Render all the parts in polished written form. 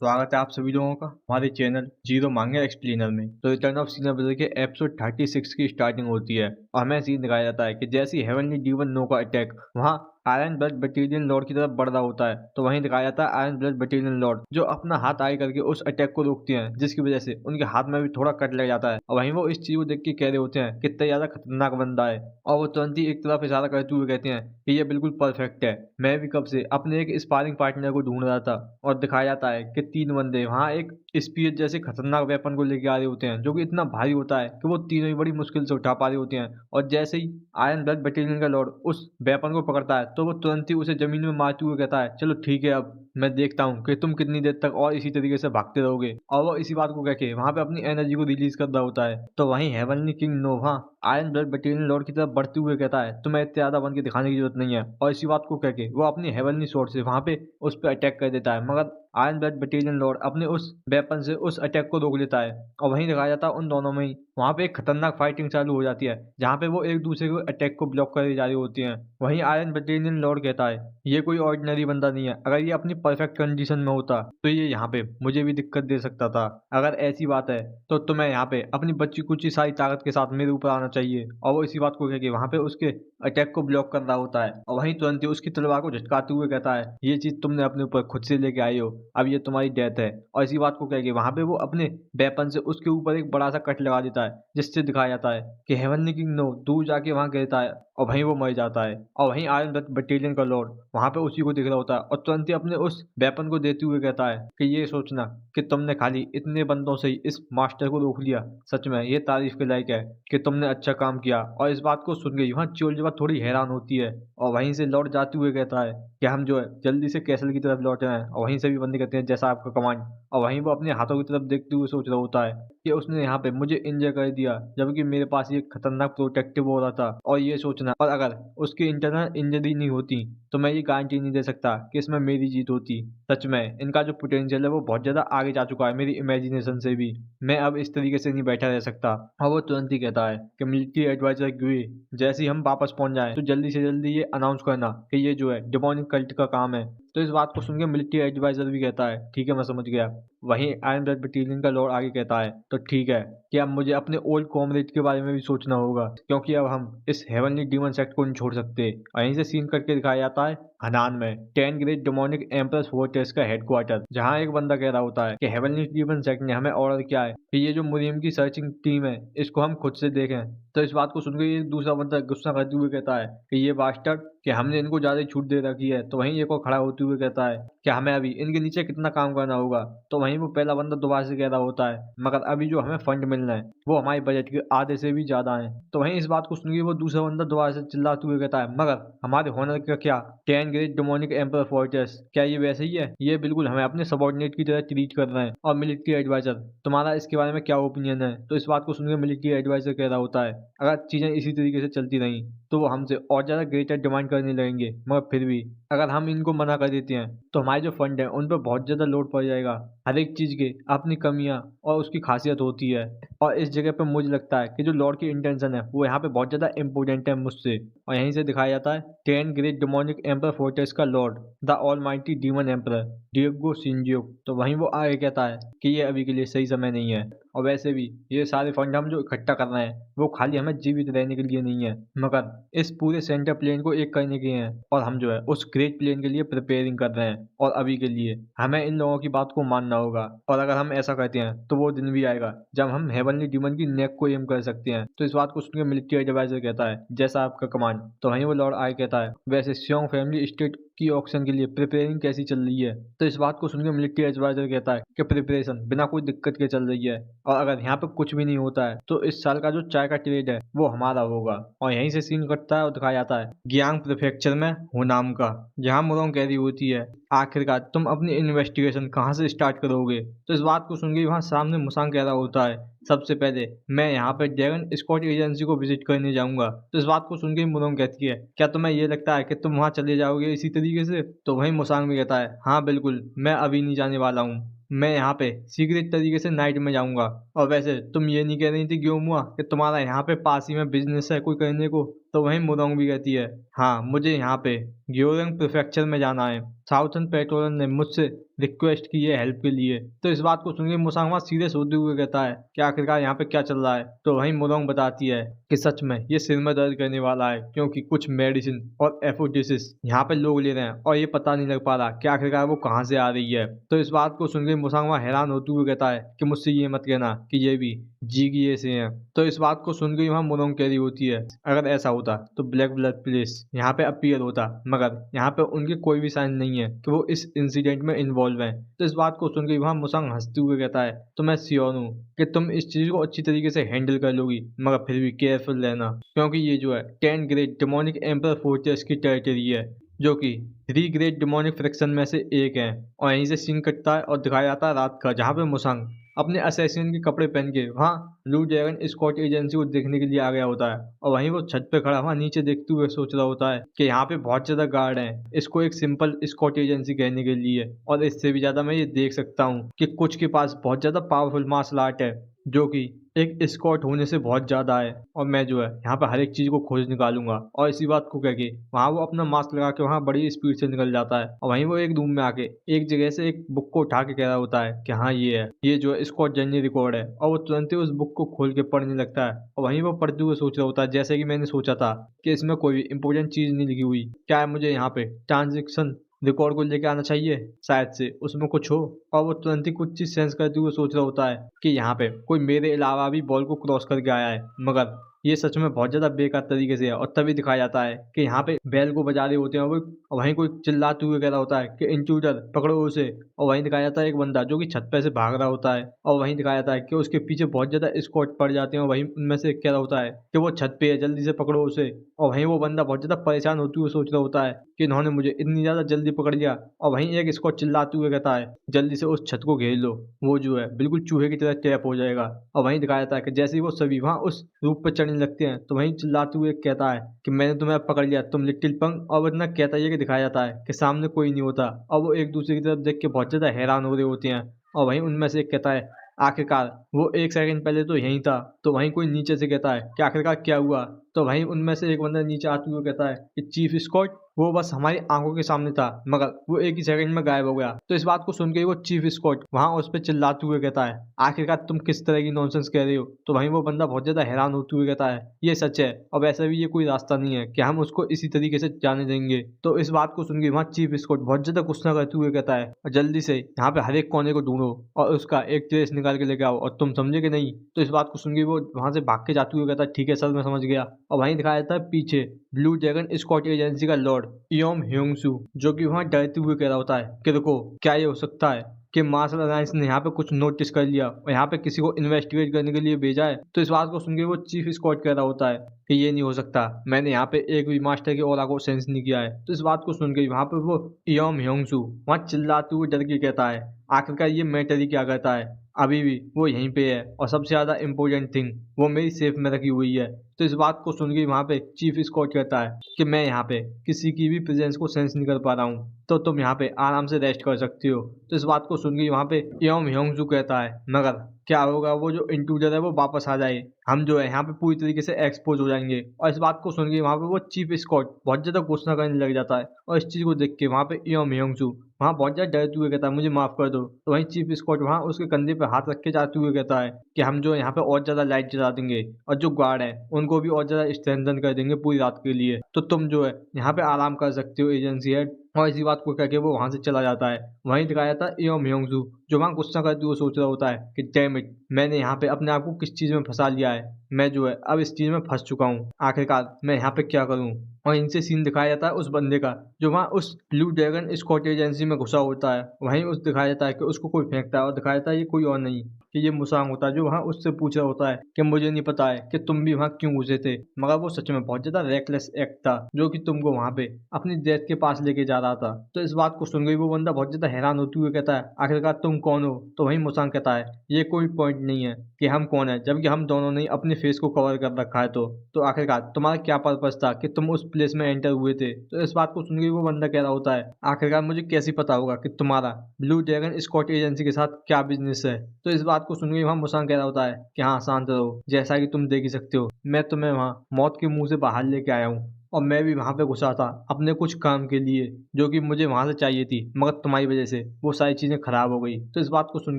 स्वागत है आप सभी लोगों का हमारे चैनल जीरो मांगे एक्सप्लेनर में। तो रिटर्न ऑफ सीनियर ब्रदर के एपिसोड 36 की स्टार्टिंग होती है और हमें सीन दिखाया जाता है कि जैसे ही हेवनली डीमन नो का अटैक वहां आयरन ब्लड बटालियन लॉर्ड की तरफ बढ़ रहा होता है, तो वहीं दिखाया जाता है आयरन ब्लड बटालियन लॉर्ड जो अपना हाथ आगे करके उस अटैक को रोकती हैं, जिसकी वजह से उनके हाथ में भी थोड़ा कट लग जाता है। और वहीं वो इस चीज को देख के कह रहे होते हैं कितना ज्यादा खतरनाक बंदा है, और वो तुरंत ही एक तरफ इशारा करते हुए कहते हैं कि ये बिल्कुल परफेक्ट है। मैं भी कब से अपने एक स्पारिंग पार्टनर को ढूंढ रहा था। और दिखाया जाता है कि तीन बंदे वहां एक स्पीयर जैसे खतरनाक वेपन को लेके आ रहे होते हैं, जो कि इतना भारी होता है कि वो तीनों ही बड़ी मुश्किल से उठा पा रहे होते हैं। और जैसे ही आयरन ब्लड बटालियन का लॉर्ड उस वेपन को पकड़ता है, तो वो तुरंत ही उसे जमीन में मारते हुए कहता है, चलो ठीक है, अब मैं देखता हूँ कि तुम कितनी देर तक और इसी तरीके से भागते रहोगे। और वो इसी बात को कह के वहां पे अपनी एनर्जी को रिलीज कर रहा होता है। तो वहीं हेवनली किंग नोवा आयरन ब्लड बटालियन लॉर्ड की तरफ बढ़ते हुए कहता है, तुम्हें इतने ज्यादा बन के दिखाने की जरूरत नहीं है। और इसी बात को कह के वो अपनी हेवनली स्वॉर्ड से वहां पे उस पर अटैक कर देता है, मगर आयरन ब्लड बटालियन लॉर्ड अपने उस वेपन से उस अटैक को रोक लेता है। और वहीं दिखाया जाता है उन दोनों में ही वहां पे एक खतरनाक फाइटिंग चालू हो जाती है, जहां पे वो एक दूसरे के अटैक को ब्लॉक कर जा रही होती हैं। वहीं आयरन बटालियन लॉर्ड कहता है, ये कोई ऑर्डिनरी बंदा नहीं है, अगर ये अपनी परफेक्ट कंडीशन में होता तो ये यहाँ पे मुझे भी दिक्कत दे सकता था। अगर ऐसी बात है तो तुम्हें यहाँ पे अपनी बच्ची कुची सारी ताकत के साथ मेरे ऊपर आना चाहिए। और वो इसी बात को कह के वहां पे उसके अटैक को ब्लॉक कर रहा होता है। और वहीं तुरंत ही उसकी तलवार को झटकाते हुए कहता है, ये चीज तुमने अपने ऊपर खुद से लेके आई हो, अब ये तुम्हारी डेथ है। और इसी बात को कह के वहां पे वो अपने वेपन से उसके ऊपर एक बड़ा सा कट लगा देता है, जिससे दिखाया जाता है कि हेवनली किंग नो दूर जाके वहां गिरता है और वहीं वो मर जाता है। और वहीं आयरन बटालियन का लॉर्ड वहां पे उसी को देख रहा होता है और तुरंत ही अपने उस वेपन को देते हुए कहता है कि ये सोचना कि तुमने खाली इतने बंदों से ही इस मास्टर को रोक लिया, सच में ये तारीफ के लायक है कि तुमने अच्छा काम किया। और इस बात को सुन के वहाँ चिलजवा थोड़ी हैरान होती है और वहीं से लौट जाते हुए कहता है कि हम जो है जल्दी से कैसल की तरफ लौट रहे हैं। और वहीं से भी बंदे कहते हैं जैसा आपका कमांड। और वहीं वो अपने हाथों की तरफ देखते हुए सोच रहा होता है कि उसने यहाँ पे मुझे इंजर कर दिया, जबकि मेरे पास ये खतरनाक प्रोटेक्टिव हो रहा था। और ये सोचना, और अगर उसकी इंटरनल इंजरी नहीं होती तो मैं ये गारंटी नहीं दे सकता कि इसमें मेरी जीत होती। सच में इनका जो पोटेंशियल है वो बहुत ज्यादा आगे जा चुका है मेरी इमेजिनेशन से भी। मैं अब इस तरीके से नहीं बैठा रह सकता। और वो तुरंत ही कहता है कि मिलिट्री एडवाइजर ग्वे, जैसे ही हम वापस पहुंच जाएं तो जल्दी से जल्दी ये अनाउंस करना कि ये जो है डिमोनिक कल्ट का काम है। तो इस बात को सुन के मिलिट्री एडवाइजर भी कहता है, ठीक है मैं समझ गया। वहीं आयरन ब्लड बटालियन का लॉर्ड आगे कहता है, तो ठीक है कि अब मुझे अपने ओल्ड कॉमरेड के बारे में भी सोचना होगा, क्योंकि अब हम इस हेवनली डीमन सेक्ट को नहीं छोड़ सकते। और यहीं से सीन करके दिखाया जाता है हनान में 10 ग्रेट डेमोनिक एम्प्रेस फोर्ट्रेस का हेडक्वार्टर, जहां एक बंदा कह रहा होता है कि हेवनली डीमन सेक्ट ने हमें ऑर्डर किया है कि ये जो मुरियम की सर्चिंग टीम है इसको हम खुद से देखें। तो इस बात को सुनकर ये दूसरा बंदा गुस्सा करते हुए कहता है कि ये बास्टर्ड, कि हमने इनको ज्यादा छूट दे रखी है। तो वहीं एक और खड़ा होते हुए कहता है कि हमें अभी इनके नीचे कितना काम करना होगा। तो वहीं वो पहला बंदा दोबारा से कह रहा होता है, मगर अभी जो हमें फंड मिलना है वो हमारे बजट के आधे से भी ज्यादा है। तो वहीं इस बात को सुन के वो दूसरा बंदा दोबारा से चिल्लाते हुए कहता है, मगर हमारे होनर का क्या, 10 ग्रेट डेमोनिक एम्पर फोर्ट्रेस, क्या ये वैसे ही है? ये बिल्कुल हमें अपने सबॉर्डिनेट की तरह ट्रीट कर रहे हैं। और मिलिट्री एडवाइजर, तुम्हारा इसके बारे में क्या ओपिनियन है? तो इस बात को सुनकर मिलिट्री एडवाइजर कह रहा होता है, अगर चीजें इसी तरीके से चलती रही तो वो हमसे और ज्यादा ग्रेटर डिमांड करने लगेंगे, मगर फिर भी अगर हम इनको मना कर देते हैं तो हमारे जो फंड है उन पर बहुत ज्यादा लोड पड़ जाएगा। हर एक चीज की अपनी कमियां और उसकी खासियत होती है। और इस जगह पे मुझे लगता है कि जो लॉर्ड की इंटेंशन है वो यहाँ पे बहुत ज्यादा इंपॉर्टेंट है मुझसे। और यहीं से दिखाया जाता है 10 ग्रेट डेमोनिक एम्पर फोर्ट्रेस का lord, the almighty demon ember Diego सिंजियो। तो वहीं वो आगे कहता है कि ये अभी के लिए सही समय नहीं है, और वैसे भी ये सारे फंड हम जो इकट्ठा कर रहे हैं वो खाली हमें जीवित रहने के लिए नहीं है, मगर इस पूरे सेंटर प्लेन को एक करने के हैं। और हम जो है उस ग्रेट प्लेन के लिए प्रिपेयरिंग कर रहे हैं, और अभी के लिए हमें इन लोगों की बात को मानना होगा। और अगर हम ऐसा करते हैं तो वो दिन भी आएगा जब हम हेवनली डीमन की नेक को एम कर सकते हैं। तो इस बात को सुनकर मिलिट्री एडवाइजर कहता है, जैसा आपका कमांड। तो वहीं वो लॉर्ड आय कहता है, वैसे सियोंग फैमिली स्टेट की ऑक्शन के लिए प्रिपेयरिंग कैसी चल रही है? तो इस बात को सुनकर मिलिट्री एडवाइजर कहता है कि प्रिपरेशन बिना कोई दिक्कत के चल रही है, और अगर यहाँ पे कुछ भी नहीं होता है तो इस साल का जो चाय का ट्रेड है वो हमारा होगा। और यहीं से सीन कटता है और दिखाया जाता है गियांग प्रीफेक्चर में हुनाम का, जहाँ मुरोंग कह रही होती है, आखिरकार तुम अपनी इन्वेस्टिगेशन कहाँ से स्टार्ट करोगे? तो इस बात को सुन के वहाँ सामने मुसांग कह रहा होता है, सबसे पहले मैं यहाँ पे ड्रैगन स्क्वाड एजेंसी को विजिट करने जाऊंगा। तो इस बात को सुन के मुरोंग कहती है, क्या तुम्हें ये लगता है कि तुम वहाँ चले जाओगे इसी तरीके से? तो वहीं मुसांग भी कहता है, हाँ बिल्कुल, मैं अभी नहीं जाने वाला हूँ, मैं यहाँ पे सीक्रेट तरीके से नाइट में जाऊंगा। और वैसे तुम ये नहीं कह रही थी ग्योमुआ कि तुम्हारा यहाँ पे पास ही में बिजनेस है कोई करने को? तो वहीं मुरोंग भी कहती है, हाँ मुझे यहाँ पे ग्योरंग प्रीफेक्चर में जाना है, साउथर्न पेट्रोल ने मुझसे रिक्वेस्ट की है हेल्प के लिए। तो इस बात को सुनकर मुसांग वहाँ सीरियस होते हुए कहता है कि आखिरकार यहाँ पे क्या चल रहा है। तो वहीं मुरोंग बताती है कि सच में ये सिर में दर्द करने वाला है, क्योंकि कुछ मेडिसिन और एफोडिसिस यहाँ पे लोग ले रहे हैं और ये पता नहीं लग पा रहा कि आखिरकार वो कहाँ से आ रही है। तो इस बात को सुनकर मुसांग वहाँ हैरान होते हुए कहता है कि मुझसे ये मत कहना कि ये भी जीगिए से हैं। तो इस बात को सुनकर वहाँ मुरोंग कह रही होती है, अगर ऐसा होता तो ब्लैक ब्लड पुलिस यहाँ पे अपीयर होता, मगर यहाँ पे उनके कोई भी साइन नहीं है कि वो इस इंसिडेंट में इन्वॉल्व हैं। तो इस बात को सुनकर वहाँ मुसांग हंसते हुए कहता है, तो मैं श्योर हूँ कि तुम इस चीज को अच्छी तरीके से हैंडल कर लोगी, मगर फिर भी केयरफुल रहना, क्योंकि ये जो है 10 ग्रेट डेमोनिक एम्पर फोर्ट्रेस की टेरिटरी है, जो कि 3 ग्रेट डेमोनिक फ्रैक्शन में से एक है। और यहीं से सीन कटता है और दिखाया जाता है रात का, जहाँ पे मुसांग अपने असैसिन के कपड़े पहन के वहाँ ब्लू ड्रैगन स्कॉट एजेंसी को देखने के लिए आ गया होता है। और वहीं वो छत पे खड़ा वहाँ नीचे देखते हुए सोच रहा होता है कि यहाँ पे बहुत ज्यादा गार्ड हैं, इसको एक सिंपल स्कॉट एजेंसी कहने के लिए, और इससे भी ज्यादा मैं ये देख सकता हूँ कि कुछ के पास बहुत ज्यादा पावरफुल मार्शल आर्ट है, जो कि एक स्कॉट होने से बहुत ज्यादा है, और मैं जो है यहाँ पे हर एक चीज को खोज निकालूंगा। और इसी बात को कह के वहाँ वो अपना मास्क लगा के वहाँ बड़ी स्पीड से निकल जाता है। और वहीं वो एक रूम में आके एक जगह से एक बुक को उठा के कह रहा होता है कि हाँ ये है, ये जो है स्कॉट जर्नी रिकॉर्ड है। और वो तुरंत ही उस बुक को खोल के पढ़ने लगता है। और वहीं वो पढ़ते हुए सोच रहा होता है, जैसे कि मैंने सोचा था कि इसमें कोई भी इंपॉर्टेंट चीज नहीं लिखी हुई, क्या है मुझे यहाँ पे ट्रांजेक्शन रिकॉर्ड को लेके आना चाहिए, शायद से उसमें कुछ हो। और वो तुरंत ही कुछ चीज सेंस करते हुए सोच रहा होता है कि यहाँ पे कोई मेरे अलावा भी बॉल को क्रॉस करके आया है, मगर ये सच में बहुत ज्यादा बेकार तरीके से है। और तभी दिखाया जाता है कि यहाँ पे बैल को बजा रहे होते हैं, वो वहीं कोई चिल्लाते हुए कह रहा होता है कि इंट्रूडर पकड़ो उसे। और वहीं दिखाया जाता है एक बंदा जो कि छत पे से भाग रहा होता है। और वहीं दिखाया जाता है कि उसके पीछे बहुत ज्यादा स्क्वाड पड़ जाते हैं, और वहीं उनमें से कह रहा होता है कि वो छत पे है, जल्दी से पकड़ो उसे। और वहीं वो बंदा बहुत ज्यादा परेशान होते हुए सोच रहा होता है कि इन्होंने मुझे इतनी ज्यादा जल्दी पकड़ लिया। और वहीं एक स्क्वाड चिल्लाते हुए कहता है, जल्दी से उस छत को घेर लो, वो जो है बिल्कुल चूहे की तरह ट्रैप हो जाएगा। और वहीं दिखाया जाता है कि जैसे ही वो सभी वहां उस रूप पर चढ़ने लगते हैं, तो वहीं चिल्लाते हुए कहता है कि मैंने तुम्हें अब पकड़ लिया, तुम लिटिल पंग। और इतना कहता है कि दिखाया जाता है कि सामने कोई नहीं होता, और वो एक दूसरे की तरफ देख के बहुत ज्यादा हैरान हो रहे होते हैं। और वहीं उनमें से एक कहता है, आखिरकार वो एक सेकंड पहले तो यहीं था। तो वहीं कोई नीचे से कहता है कि आखिरकार क्या हुआ। तो वहीं उनमें से एक बंदा नीचे आते हुए कहता है कि चीफ स्कॉट वो बस हमारी आंखों के सामने था, मगर वो एक ही सेकंड में गायब हो गया। तो इस बात को सुन के वो चीफ स्कॉट वहां उस पर चिल्लाते हुए कहता है, आखिरकार तुम किस तरह की नॉनसेंस कह रहे हो। तो वहीं वो बंदा बहुत ज्यादा हैरान होते हुए कहता है, ये सच है, और वैसे भी ये कोई रास्ता नहीं है कि हम उसको इसी तरीके से जाने देंगे। तो इस बात को सुन के वहाँ चीफ स्कॉट बहुत ज्यादा गुस्सा करते हुए कहता है, जल्दी से यहाँ पे हर एक कोने को ढूंढो और उसका एक ट्रेस निकाल के लेके आओ, और तुम समझे कि नहीं। तो इस बात को सुन के वो वहां से भाग के जाते हुए कहता है, ठीक है सर मैं समझ गया। और वहीं दिखाया जाता है पीछे ब्लू ड्रैगन स्कॉट एजेंसी का लॉर्ड इयोम ह्योंगसू, जो कि वहां डरते हुए कह रहा होता है कि रुको, क्या ये हो सकता है कि मार्शल अलायंस ने यहाँ पे कुछ नोटिस कर लिया और यहाँ पे किसी को इन्वेस्टिगेट करने के लिए भेजा है। तो इस बात को सुन के वो चीफ स्कॉट कह रहा होता है कि ये नहीं हो सकता, मैंने यहाँ पे एक भी मास्टर की ऑरा को सेंस नहीं किया है। तो इस बात को सुन के वहाँ पे वो इयोम ह्योंगसू वहाँ चिल्लाते हुए डर के कहता है, आखिरकार ये मैटर ही क्या करता है, अभी भी वो यहीं पे है, और सबसे ज्यादा इम्पोर्टेंट थिंग वो मेरी सेफ में रखी हुई है। तो इस बात को सुन के वहाँ पे चीफ स्कॉट कहता है कि मैं यहाँ पे किसी की भी प्रेजेंस को सेंस नहीं कर पा रहा हूँ, तो तुम यहाँ पे आराम से रेस्ट कर सकती हो। तो इस बात को सुन के वहाँ पे योम ह्योंगसू कहता है, मगर क्या होगा वो जो इंट्रूडर है वो वापस आ जाए, हम जो है यहाँ पे पूरी तरीके से एक्सपोज हो जाएंगे। और इस बात को सुन के वहाँ पे वो चीफ स्कॉट बहुत ज्यादा गुस्सा करने लग जाता है। और इस चीज को देख के वहाँ पे योम ह्योंगसू वहाँ बहुत ज्यादा डरते हुए कहता है, मुझे माफ कर दो। तो वहीं चीफ स्कॉट वहाँ उसके कंधे पे हाथ रख के जाते हुए कहता है कि हम जो यहाँ पे और ज्यादा लाइट जला देंगे, और जो गार्ड है उनको भी और ज्यादा स्ट्रेंथन कर देंगे पूरी रात के लिए, तो तुम जो है यहाँ पे आराम कर सकते हो एजेंसी हेड। और इसी बात को कह के वो वहां से चला जाता है। वहीं दिखाया जाता है इयोम ह्योंगसू जो वहां गुस्सा करते हुए सोच रहा होता है कि डैम इट, मैंने यहाँ पे अपने आप को किस चीज में फंसा लिया है, मैं जो है अब इस चीज में फंस चुका हूँ, आखिरकार मैं यहाँ पे क्या करूँ। और इनसे सीन दिखाया जाता है उस बंदे का जो वहाँ उस ब्लू ड्रैगन स्कॉट एजेंसी में घुसा होता है। वहीं उस दिखाया जाता है कि उसको कोई फेंकता है, और दिखाया जाता है ये कोई और नहीं कि ये मुसांग होता है, जो वहाँ उससे पूछ रहा होता है कि मुझे नहीं पता है कि तुम भी वहाँ क्यों घुसे थे, मगर वो सच में बहुत ज्यादा रेकलेस एक्ट था जो कि तुमको वहाँ पे अपनी डेथ के पास लेके जा रहा था। तो इस बात को सुन गई वो बंदा बहुत ज्यादा हैरान होते हुए कहता है, आखिरकार तुम तुम कौन हो? तो वहीं मुसांग कहता है ये कोई पॉइंट नहीं है कि हम कौन है, जबकि हम दोनों ने अपने फेस को कवर कर रखा है। तो आखिरकार तुम्हारा क्या पर्पस था कि तुम उस प्लेस में एंटर हुए थे? तो इस बात को सुन के वो बंदा कह रहा होता है आखिरकार मुझे कैसे पता होगा कि तुम्हारा ब्लू ड्रैगन स्कॉट एजेंसी के साथ क्या बिजनेस है? तो इस बात को सुन के वहाँ मुसांग कह रहा होता है कि हाँ शांत रहो, जैसा कि तुम देख ही सकते हो मैं तुम्हें वहाँ मौत के मुंह से बाहर लेके आया हूँ और मैं भी वहां पे घुसा था अपने कुछ काम के लिए जो कि मुझे वहां से चाहिए थी, मगर तुम्हारी वजह से वो सारी चीजें खराब हो गई। तो इस बात को सुन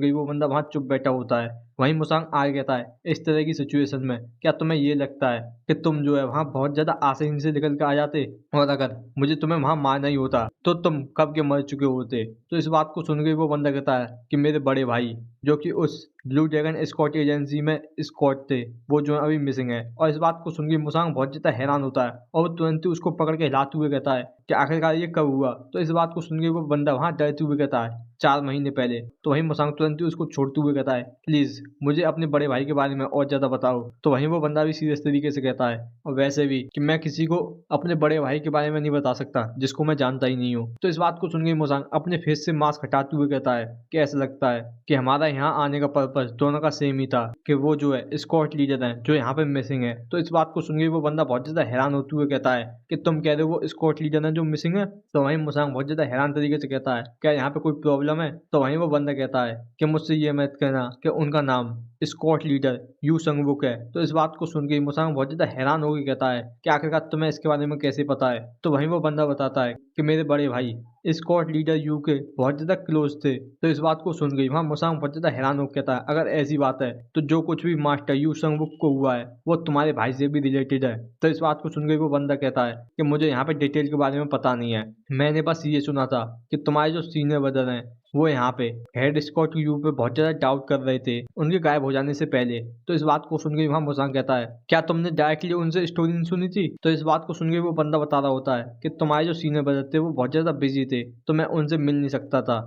के वो बंदा वहां चुप बैठा होता है। वहीं मुसांग आगे कहता है इस तरह की सिचुएशन में क्या तुम्हें ये लगता है कि तुम जो है वहां बहुत ज्यादा आसानी से निकल के आ जाते, और अगर मुझे तुम्हें वहां मारना ही होता तो तुम कब के मर चुके होते? तो इस बात को सुन के वो बंदा कहता है कि मेरे बड़े भाई जो कि उस ब्लू ड्रैगन स्कॉट एजेंसी में स्कॉट थे वो जो है अभी मिसिंग है। और इस बात को सुन के मुसांग बहुत ज्यादा हैरान होता है और वो तुरंत ही उसको पकड़ के हिलाते हुए कहता है कि आखिरकार ये कब हुआ? तो इस बात को सुन के वो बंदा वहां डरते हुए कहता है 4 महीने पहले। तो वहीं मुसांग तुरंत ही उसको छोड़ते हुए कहता है प्लीज मुझे अपने बड़े भाई के बारे में और ज्यादा बताओ। तो वहीं वो बंदा भी सीरियस तरीके से कहता है और वैसे भी कि मैं किसी को अपने बड़े भाई के बारे में नहीं बता सकता जिसको मैं जानता ही नहीं हूँ। तो इस बात को सुन के मुसांग अपने फेस से मास्क हटाते हुए कहता है कि ऐसा लगता है कि हमारा यहाँ आने का पर्पस दोनों का सेम ही था कि वो जो है स्कॉट लीडर है जो यहाँ पे मिसिंग है। तो इस बात को सुन के वो बंदा बहुत ज्यादा हैरान होते हुए कहता है कि तुम कह रहे हो वो स्कॉट लीडर है जो मिसिंग है? तो वहीं मुसांग बहुत ज्यादा हैरान तरीके से कहता है क्या यहाँ पे कोई प्रॉब्लम है? तो वहीं वो बंदा कहता है कि मुझसे ये मत कहना कि उनका नाम स्कॉट लीडर यू संगवुक है। तो इस बात को सुन के मुसांग बहुत ज्यादा हैरान होकर कहता है कि आखिरकार तुम्हें इसके बारे में कैसे पता है? तो वहीं वो बंदा बताता है कि मेरे बड़े भाई स्कॉट लीडर यू के बहुत ज्यादा क्लोज थे। तो इस बात को सुन गई वहां मुसांग बहुत ज्यादा हैरान होकर कहता है अगर ऐसी बात है तो जो कुछ भी मास्टर यू संगवुक को हुआ है वो तुम्हारे भाई से भी रिलेटेड है। तो इस बात को सुन गई वो बंदा कहता है कि मुझे यहाँ पे डिटेल के बारे में पता नहीं है, मैंने बस ये सुना था कि तुम्हारे जो सीनियर ब्रदर हैं वो यहाँ पे हेड स्कॉट यू पे बहुत ज्यादा डाउट कर रहे थे उनके गायब हो जाने से पहले। तो इस बात को सुन के वहां मुसांग कहता है क्या तुमने डायरेक्टली उनसे स्टोरी नहीं सुनी थी? तो इस बात को सुन के वो बंदा बता रहा होता है कि तुम्हारे जो सीनियर ब्रदर थे वो बहुत ज्यादा बिजी थे तो मैं उनसे मिल नहीं सकता था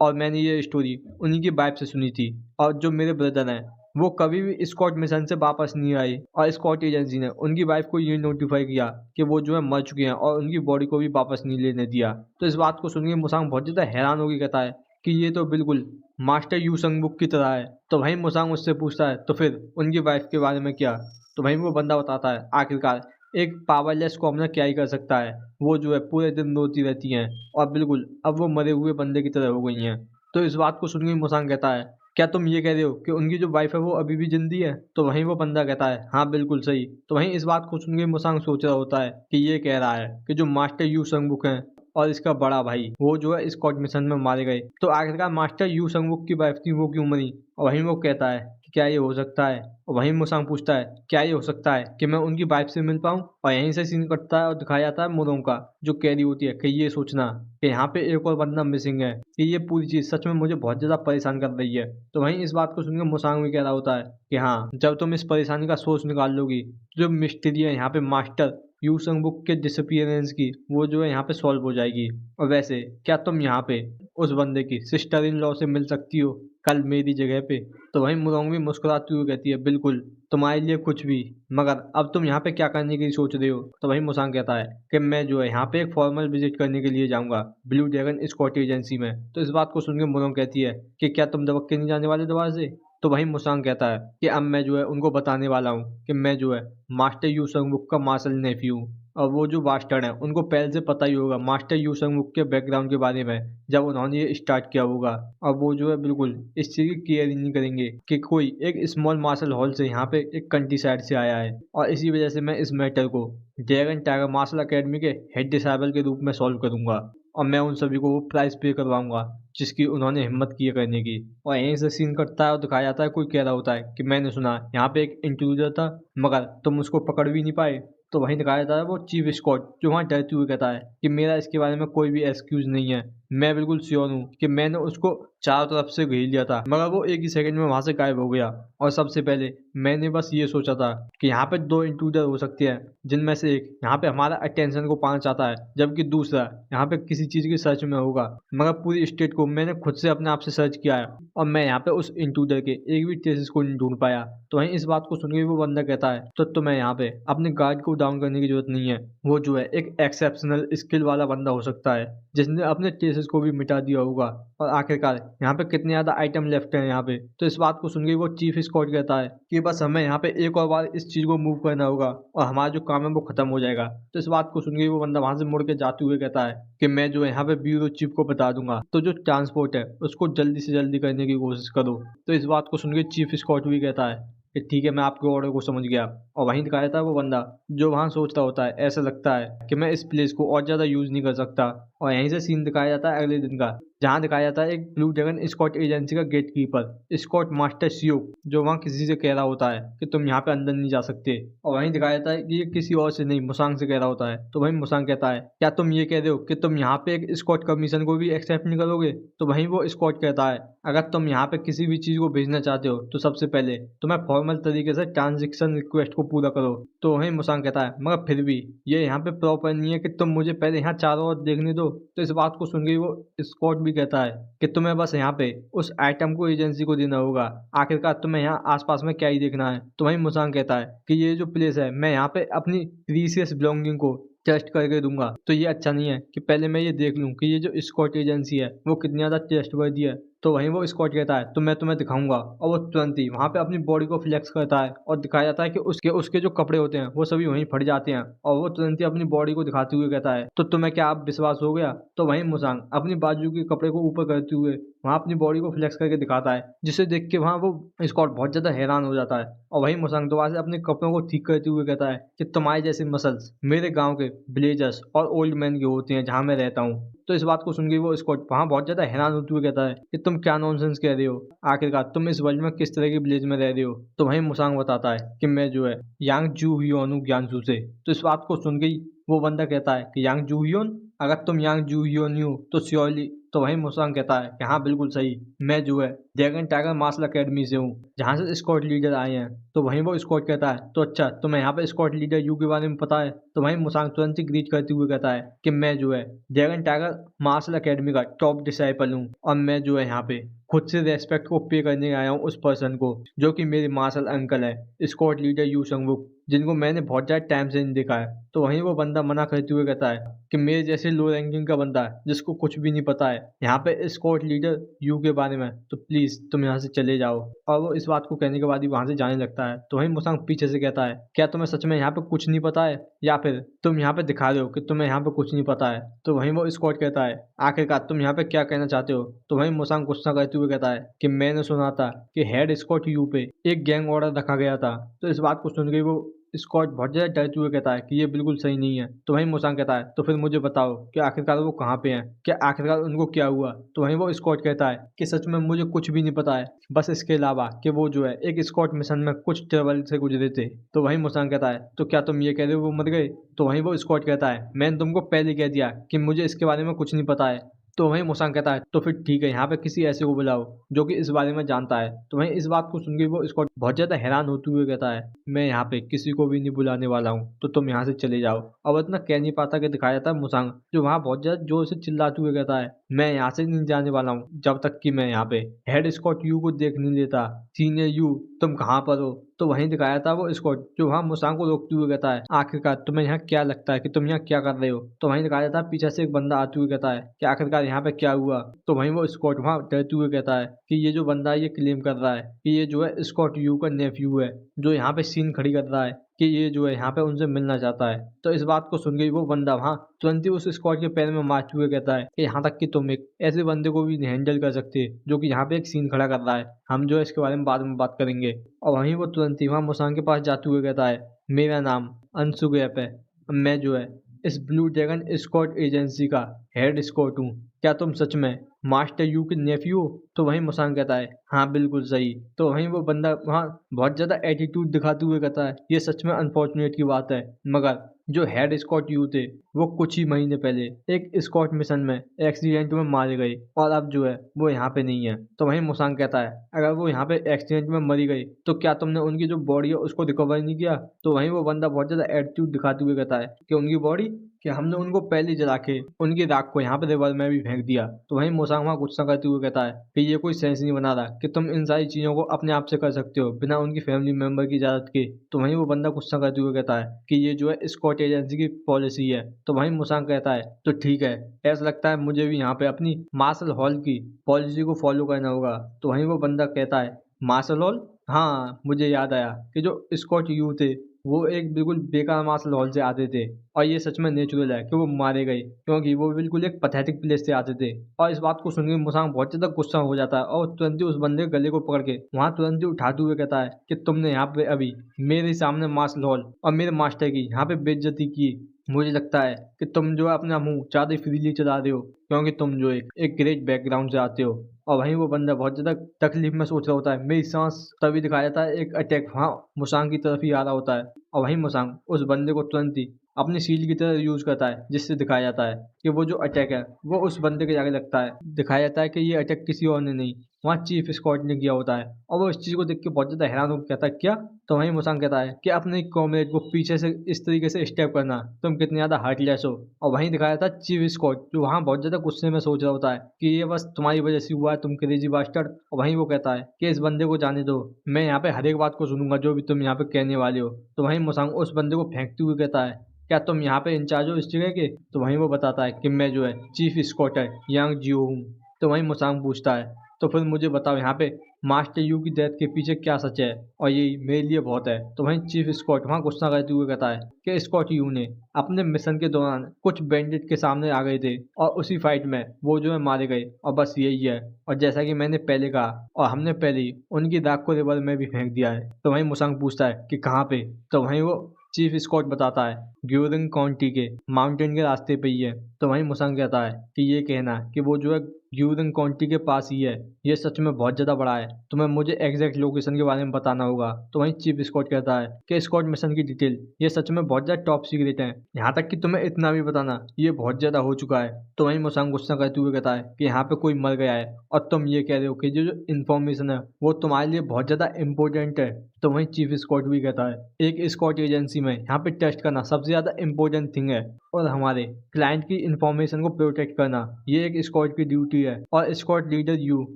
और मैंने ये स्टोरी उन्हीं की वाइफ से सुनी थी। और जो मेरे ब्रदर हैं वो कभी भी स्कॉट मिशन से वापस नहीं आए और स्कॉट एजेंसी ने उनकी वाइफ को ये नोटिफाई किया कि वो जो है मर चुके हैं और उनकी बॉडी को भी वापस नहीं लेने दिया। तो इस बात को सुन के मुसांग बहुत ज्यादा हैरान होकर कहता है कि ये तो बिल्कुल मास्टर यू संगबुक की तरह है। तो वहीं मुसांग उससे पूछता है तो फिर उनकी वाइफ के बारे में क्या? तो वहीं वो बंदा बताता है आखिरकार एक पावरलेस कॉमनर क्या ही कर सकता है, वो जो है पूरे दिन रोती रहती हैं और बिल्कुल अब वो मरे हुए बंदे की तरह हो गई हैं। तो इस बात को सुन के मुसांग कहता है क्या तुम ये कह रहे हो कि उनकी जो वाइफ है वो अभी भी जिंदी है? तो वहीं वो बंदा कहता है हाँ बिल्कुल सही। तो वहीं इस बात को सुन के मुसांग सोच रहा होता है कि ये कह रहा है कि जो मास्टर यू संगबुक हैं और इसका बड़ा भाई वो जो है स्कॉट मिशन में मारे गए, तो आखिरकार मास्टर यू संगवुक की वाइफ थी वो क्यों मरी? और वहीं वो कहता है कि क्या ये हो सकता है? और वहीं मुसांग पूछता है क्या ये हो सकता है कि मैं उनकी वाइफ से मिल पाऊं? और यहीं से सीन कटता है और दिखाया जाता है मुरों का जो कैदी होती है कि ये सोचना कि यहाँ पे एक और बंदा मिसिंग है कि ये पूरी चीज सच में मुझे बहुत ज्यादा परेशान कर रही है। तो वहीं इस बात को सुनकर मुसांग भी कह रहा होता है कि हाँ जब तुम इस परेशानी का सोच निकाल लोगी तो जो मिस्ट्री है यहाँ पे मास्टर यू संगबुक के डिसअपियरेंस की वो जो है यहाँ पे सॉल्व हो जाएगी। और वैसे क्या तुम यहाँ पे उस बंदे की सिस्टर इन लॉ से मिल सकती हो कल मेरी जगह पे? तो वहीं मुरोंग भी मुस्कुराती हुई कहती है बिल्कुल तुम्हारे लिए कुछ भी, मगर अब तुम यहाँ पे क्या करने की सोच रहे हो? तो वहीं मुसांग कहता है कि मैं जो है यहाँ पे एक फॉर्मल विजिट करने के लिए जाऊंगा ब्लू ड्रैगन स्कॉट एजेंसी में। तो इस बात को सुन के मुरोंग कहती है कि क्या तुम दबक के नहीं जाने वाले दोबारा से? तो वहीं मुसांग कहता है कि अब मैं जो है उनको बताने वाला हूँ कि मैं जो है मास्टर यू संगबुक का मार्शल नेफ्यू हूँ। और वो जो बास्टर्ड है उनको पहले से पता ही होगा मास्टर यू संगबुक के बैकग्राउंड के बारे में जब उन्होंने ये स्टार्ट किया होगा। और वो जो है बिल्कुल इस चीज़ की केयर ही नहीं करेंगे कि कोई एक स्मॉल मार्शल हॉल से यहाँ पे एक कंट्री साइड से आया है। और इसी वजह से मैं इस मैटर को ड्रैगन टाइगर मार्शल अकेडमी के हेड डिसाइबल के रूप में सॉल्व करूंगा और मैं उन सभी को वो प्राइस पे करवाऊंगा जिसकी उन्होंने हिम्मत की है करने की। और यहीं से सीन कटता है और दिखाया जाता है कोई कह रहा होता है कि मैंने सुना यहाँ पे एक इंट्रूडर था मगर तुम उसको पकड़ भी नहीं पाए। तो वहीं दिखाया जाता है वो चीफ स्कॉट जो वहाँ डरते हुए कहता है कि मेरा इसके बारे में कोई भी एक्सक्यूज नहीं है, मैं बिल्कुल श्योर हूँ कि मैंने उसको चारों तरफ से घेर लिया था मगर वो एक ही सेकंड में वहां से गायब हो गया। और सबसे पहले मैंने बस ये सोचा था कि यहाँ पे दो इंट्रूडर हो सकते हैं जिनमें से एक यहाँ पे हमारा अटेंशन को पाना चाहता है जबकि दूसरा यहाँ पे किसी चीज की सर्च में होगा। मगर पूरी स्टेट को मैंने खुद से अपने आप से सर्च किया है और मैं यहाँ पे उस इंट्रूडर के एक भी ट्रेसेस को नहीं ढूंढ पाया। तो वहीं इस बात को सुनकर वो बंदा कहता है तो मैं यहाँ पे अपने गार्ड को डाउन करने की जरूरत नहीं है। वो जो है एक एक्सेप्शनल स्किल वाला बंदा हो सकता है जिसने अपने ट्रेसेस को भी मिटा दिया होगा। और आखिरकार यहाँ पे कितने ज्यादा आइटम लेफ्ट हैं यहाँ पे। तो इस बात को सुन के वो चीफ स्कॉट कहता है कि बस हमें यहाँ पे एक और बार इस चीज को मूव करना होगा और हमारा जो काम है वो खत्म हो जाएगा। तो इस बात को सुन के वो बंदा वहां से मुड़ के जाते हुए कहता है कि मैं जो है यहाँ पे ब्यूरो चीफ को बता दूंगा, तो जो ट्रांसपोर्ट है उसको जल्दी से जल्दी करने की कोशिश करो। तो इस बात को सुन के चीफ स्कॉट भी कहता है कि ठीक है, मैं आपके ऑर्डर को समझ गया। और वहीं दिखाया था वो बंदा जो वहां सोचता होता है, ऐसा लगता है कि मैं इस प्लेस को और ज्यादा यूज नहीं कर सकता। और यहीं से सीन दिखाया जाता है अगले दिन का, जहाँ दिखाया जाता है एक ब्लू ड्रैगन स्कॉट एजेंसी का गेट कीपर स्कॉट मास्टर सियो जो वहाँ किसी से कह रहा होता है कि तुम यहाँ पे अंदर नहीं जा सकते। और वहीं दिखाया जाता है कि ये किसी और से नहीं, मुसांग से कह रहा होता है। तो वहीं मुसांग कहता है क्या तुम ये कह रहे हो कि तुम यहाँ पे एक स्कॉट कमीशन को भी एक्सेप्ट नहीं करोगे। तो वहीं वो स्कॉट कहता है अगर तुम यहाँ पे किसी भी चीज को भेजना चाहते हो तो सबसे पहले तुम्हें फॉर्मल तरीके से ट्रांजेक्शन रिक्वेस्ट को पूरा करो। तो वहीं मुसांग कहता है मगर फिर भी ये यहाँ पे प्रॉपर नहीं है कि तुम मुझे पहले यहाँ चारों ओर देखने दो। तो इस बात को सुन के वो स्कॉट भी कहता है कि तुम्हें बस यहाँ पे उस आइटम को एजेंसी को देना होगा, आखिरकार तुम्हें यहाँ आसपास में क्या ही देखना है। तो वहीं मुसांग कहता है कि ये जो प्लेस है मैं यहाँ पे अपनी प्रीशियस बिलोंगिंग को टेस्ट करके दूंगा, तो ये अच्छा नहीं है कि पहले मैं ये देख लूं कि ये जो स्कॉट एजेंसी है वो कितनी ज्यादा ट्रस्टवर्दी है। तो वहीं वो स्कॉट कहता है तो मैं तुम्हें दिखाऊंगा। और वो तुरंत ही वहां पे अपनी बॉडी को फ्लेक्स करता है और दिखाया जाता है कि उसके उसके जो कपड़े होते हैं वो सभी वहीं फट जाते हैं। और वो तुरंत ही अपनी बॉडी को दिखाते हुए कहता है तो तुम्हें क्या अब विश्वास हो गया। तो वहीं मुसांग अपनी बाजू के कपड़े को ऊपर करते हुए वहां अपनी बॉडी को फ्लेक्स करके दिखाता है, जिसे देख के वहां वो स्कॉट बहुत ज्यादा हैरान हो जाता है। और वहीं मुसांग दोबारा से अपने कपड़ों को ठीक करते हुए कहता है कि तुम्हारे जैसे मसल्स मेरे गांव के विलेजर्स और ओल्ड मैन के होते हैं जहां मैं रहता हूँ। तो इस बात को सुन के वो स्कॉट वहां बहुत ज्यादा हैरान होते हुए कहता है कि तुम क्या नॉनसेंस कह रहे हो, आखिरकार तुम इस वर्ल्ड में किस तरह की विलेज में रह रहे हो। तो वहीं मुसांग बताता है कि मैं जो है यांग जू हियोन हूँ ज्ञानसू से। तो इस बात को सुन के ही वो बंदा कहता है कि यांग जू हियोन, अगर तुम यांग जू हियोन ही हो तो श्योरली। तो वहीं मुसांग कहता है कि हाँ बिल्कुल सही, मैं जो है ड्रैगन टाइगर मार्शल अकेडमी से हूँ जहाँ से स्कॉट लीडर आए हैं। तो वहीं वो स्कॉट कहता है तो अच्छा तुम्हें यहाँ पे स्कॉट लीडर यू के बारे में पता है। तो वहीं मुसांग तुरंत ही ग्रीट करते हुए कहता है कि मैं जो है ड्रैगन टाइगर मार्शल अकेडमी का टॉप डिसाइपल हूँ और मैं जो है यहाँ पे खुद से रेस्पेक्ट को पे करने आया हूँ उस पर्सन को जो कि मेरे मार्शल अंकल है स्कॉट लीडर यू संगवुक, जिनको मैंने बहुत ज़्यादा टाइम से नहीं देखा है। तो वहीं वो बंदा मना करते हुए कहता है कि मेरे जैसे लो रैंकिंग का बंदा है जिसको कुछ भी नहीं पता है यहाँ पे स्कॉट लीडर यू के बारे में, तो प्लीज तुम यहाँ से चले जाओ। और वो इस बात को कहने के बाद ही वहां से जाने लगता है। तो वहीं मुसांग पीछे से कहता है क्या तुम्हें सच में यहाँ पे कुछ नहीं पता है या फिर तुम यहाँ पे दिखा रहे हो कि तुम्हें यहाँ पे कुछ नहीं पता है। तो वहीं वो स्कॉट कहता है आखिरकार तुम यहाँ पे क्या कहना चाहते हो। तो वहीं मुसांग गुस्सा करते हुए कहता है कि मैंने सुना था कि हेड स्कॉट यू पे एक गैंग ऑर्डर रखा गया था। तो इस बात को सुन के वो स्कॉट बहुत ज्यादा डरते हुए कहता है कि ये बिल्कुल सही नहीं है। तो वहीं मुसांग कहता है तो फिर मुझे बताओ कि आखिरकार वो कहाँ पे हैं, क्या आखिरकार उनको क्या हुआ। तो वहीं वो स्कॉट कहता है कि सच में मुझे कुछ भी नहीं पता है, बस इसके अलावा कि वो जो है एक स्कॉट मिशन में कुछ ट्रेवल से गुजरे थे। तो वहीं मुसांग कहता है तो क्या तुम ये कह रहे हो वो मर गए। तो वहीं वो स्कॉट कहता है मैंने तुमको पहले कह दिया कि मुझे इसके बारे में कुछ नहीं पता है। तो वहीं मुसांग कहता है तो फिर ठीक है यहाँ पे किसी ऐसे को बुलाओ जो कि इस बारे में जानता है। तो वहीं इस बात को सुन के वो स्कॉट बहुत ज्यादा हैरान होते हुए कहता है मैं यहाँ पे किसी को भी नहीं बुलाने वाला हूँ, तो तुम यहाँ से चले जाओ। अब इतना कह नहीं पाता कि दिखाया जाता है मुसांग जो वहाँ बहुत ज्यादा जोर से चिल्लाते हुए कहता है मैं यहाँ से नहीं जाने वाला हूँ जब तक कि मैं यहाँ पे हेड स्कॉट यू को देख नहीं लेता। सीनियर यू तुम कहाँ पर हो। तो वहीं दिखाया था वो स्कॉट जो वहाँ मुसांग को रोकते हुए कहता है आखिरकार तुम्हें यहाँ क्या लगता है कि तुम यहाँ क्या कर रहे हो। तो वहीं दिखाया था पीछे से एक बंदा आते हुए कहता है कि आखिरकार यहाँ पे क्या हुआ। तो वहीं वो स्कॉट वहाँ डरते हुए कहता है कि ये जो बंदा है ये क्लेम कर रहा है कि ये जो है स्कॉट यू का नेफ्यू है जो यहाँ पे सीन खड़ी कर रहा है कि ये जो है यहाँ पे उनसे मिलना चाहता है। तो इस बात को सुन के वो बंदा वहाँ तुरंत ही उस स्कॉट के पैर में मारते हुए कहता है कि यहाँ तक कि तुम एक ऐसे बंदे को भी हैंडल कर सकते जो कि यहाँ पे एक सीन खड़ा कर रहा है, हम जो है इसके बारे में बाद में बात करेंगे। और वहीं वो तुरंत ही वहाँ मुसांग के पास जाते हुए कहता है मेरा नाम अंशु गैप है, मैं जो है इस ब्लू ड्रैगन स्कॉट एजेंसी का हेड स्कॉट हूँ, क्या तुम सच में मास्टर यू के नेफ्यू हो। तो वहीं मुसांग कहता है हाँ बिल्कुल सही। तो वहीं वो बंदा वहाँ बहुत ज्यादा एटीट्यूड दिखाते हुए कहता है ये सच में अनफॉर्चुनेट की बात है, मगर जो हेड स्कॉट यू थे वो कुछ ही महीने पहले एक स्कॉट मिशन में एक्सीडेंट में मारे गए और अब जो है वो यहाँ पे नहीं है। तो वहीं मुसांग कहता है अगर वो यहाँ पे एक्सीडेंट में मरी गई तो क्या तुमने उनकी जो बॉडी है उसको रिकवर नहीं किया। तो वहीं वो बंदा बहुत ज्यादा एटीट्यूड दिखाते हुए कहता है कि उनकी बॉडी कि हमने उनको पहले जला के उनकी राख को यहाँ पे रिवर में भी फेंक दिया। तो वहीं मोसांग वहाँ गुस्सा करते हुए कहता है कि ये कोई सेंस नहीं बना रहा कि तुम इन सारी चीजों को अपने आप से कर सकते हो बिना उनकी फैमिली मेंबर की इजाजत के। तो वहीं वो बंदा गुस्सा करते हुए कहता है कि ये जो है स्कॉट एजेंसी की पॉलिसी है। तो वहीं मोसांग कहता है तो ठीक है, ऐसा लगता है मुझे भी यहाँ पे अपनी मार्शल हॉल की पॉलिसी को फॉलो करना होगा। तो वहीं वो बंदा कहता है मार्शल हॉल, हाँ मुझे याद आया कि जो स्कॉट यू थे वो एक बिल्कुल बेकार मार्शल हॉल से आते थे और ये सच में नेचुरल है कि वो मारे गए क्योंकि वो बिल्कुल एक पथेटिक प्लेस से आते थे। और इस बात को सुनकर मुसांग बहुत ज्यादा गुस्सा हो जाता है और तुरंत ही उस बंदे के गले को पकड़ के वहां तुरंत ही उठाते हुए कहता है कि तुमने यहाँ पे अभी मेरे सामने मार्शल हॉल और मेरे मास्टर की यहाँ पे बेइज्जती की। मुझे लगता है कि तुम जो है अपना मुंह ज्यादा फ्रीली चला रहे हो क्योंकि तुम जो एक ग्रेट बैकग्राउंड से आते हो। और वहीं वो बंदा बहुत ज्यादा तकलीफ में सोच रहा होता है। मेरी सांस तभी दिखाया जाता है एक अटैक वहाँ मुसांग की तरफ ही आ रहा होता है और वहीं मुसांग उस बंदे को तुरंत ही अपनी शील्ड की तरह यूज करता है जिससे दिखाया जाता है कि वो जो अटैक है वो उस बंदे के जाके लगता है। दिखाया जाता है कि ये अटैक किसी और ने नहीं, वहाँ चीफ स्कॉट ने किया होता है। और वो इस चीज को देख के बहुत ज्यादा हैरान होकर कहता है क्या। तो वहीं मुसांग कहता है कि अपने कॉमरेड को पीछे से इस तरीके से स्टेप करना, तुम कितने ज्यादा हार्टलेस हो। और वहीं दिखाया जाता है चीफ स्कॉट जो वहाँ बहुत ज्यादा गुस्से में सोच रहा होता है कि ये बस तुम्हारी वजह से हुआ है, तुम क्रेजी बास्टर्ड। और वहीं वो कहता है कि इस बंदे को जाने दो, मैं यहाँ पे हर एक बात को सुनूंगा जो भी तुम यहाँ पे कहने वाले हो। तो वहीं मुसांग उस बंदे को फेंकते हुए कहता है क्या तुम यहाँ पे इंचार्ज हो इस जगह के। तो वहीं वो बताता है कि मैं जो है चीफ स्कॉटर यांग जियो हूँ। तो वहीं मुसांग पूछता है तो फिर मुझे बताओ यहाँ पे मास्टर यू की डेथ के पीछे क्या सच है और ये मेरे लिए बहुत है। तो वहीं चीफ स्कॉट वहाँ गुस्सा करते हुए कहता है कि स्कॉट यू ने अपने मिशन के दौरान कुछ बैंडिट के सामने आ गए थे और उसी फाइट में वो जो है मारे गए और बस यही है। और जैसा कि मैंने पहले कहा और हमने पहले ही उनकी दाग को रिवर में भी फेंक दिया है। तो वहीं मुसांग पूछता है कि कहाँ पे। तो वहीं वो चीफ स्कॉट बताता है ग्यूरिंग काउंटी के माउंटेन के रास्ते पे ही है। तो वहीं मुसांग कहता है कि ये कहना कि वो जो है ग्यूरिंग काउंटी के पास ही है ये सच में बहुत ज्यादा बड़ा है, तुम्हें मुझे एग्जैक्ट लोकेशन के बारे में बताना होगा। तो वहीं चीफ स्कॉट कहता है कि स्कॉट मिशन की डिटेल ये सच में बहुत ज्यादा टॉप सीक्रेट है, यहाँ तक कि तुम्हें इतना भी बताना ये बहुत ज्यादा हो चुका है। तो वहीं मुसांग गुस्सा करते हुए कहता है कि यहाँ पे कोई मर गया है और तुम ये कह रहे हो कि जो इन्फॉर्मेशन है वो तुम्हारे लिए बहुत ज्यादा इंपॉर्टेंट है। तो वहीं चीफ स्कॉट भी कहता है एक स्कॉट एजेंसी में यहाँ पे टेस्ट करना सबसे ज्यादा इंपॉर्टेंट थिंग है और हमारे क्लाइंट की इंफॉर्मेशन को प्रोटेक्ट करना ये एक स्क्वाड की ड्यूटी है। और स्क्वाड लीडर यू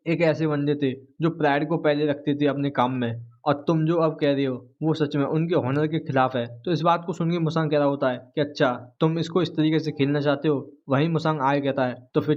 एक ऐसे बंदे थे जो प्राइड को पहले रखते थे अपने काम में और तुम जो अब कह रहे हो वो सच में उनके ऑनर के खिलाफ है। तो इस बात को सुन के मुसांग कह रहा होता है कि अच्छा तुम इसको इस तरीके से खेलना चाहते हो। वहीं मुसांग आगे कहता है तो फिर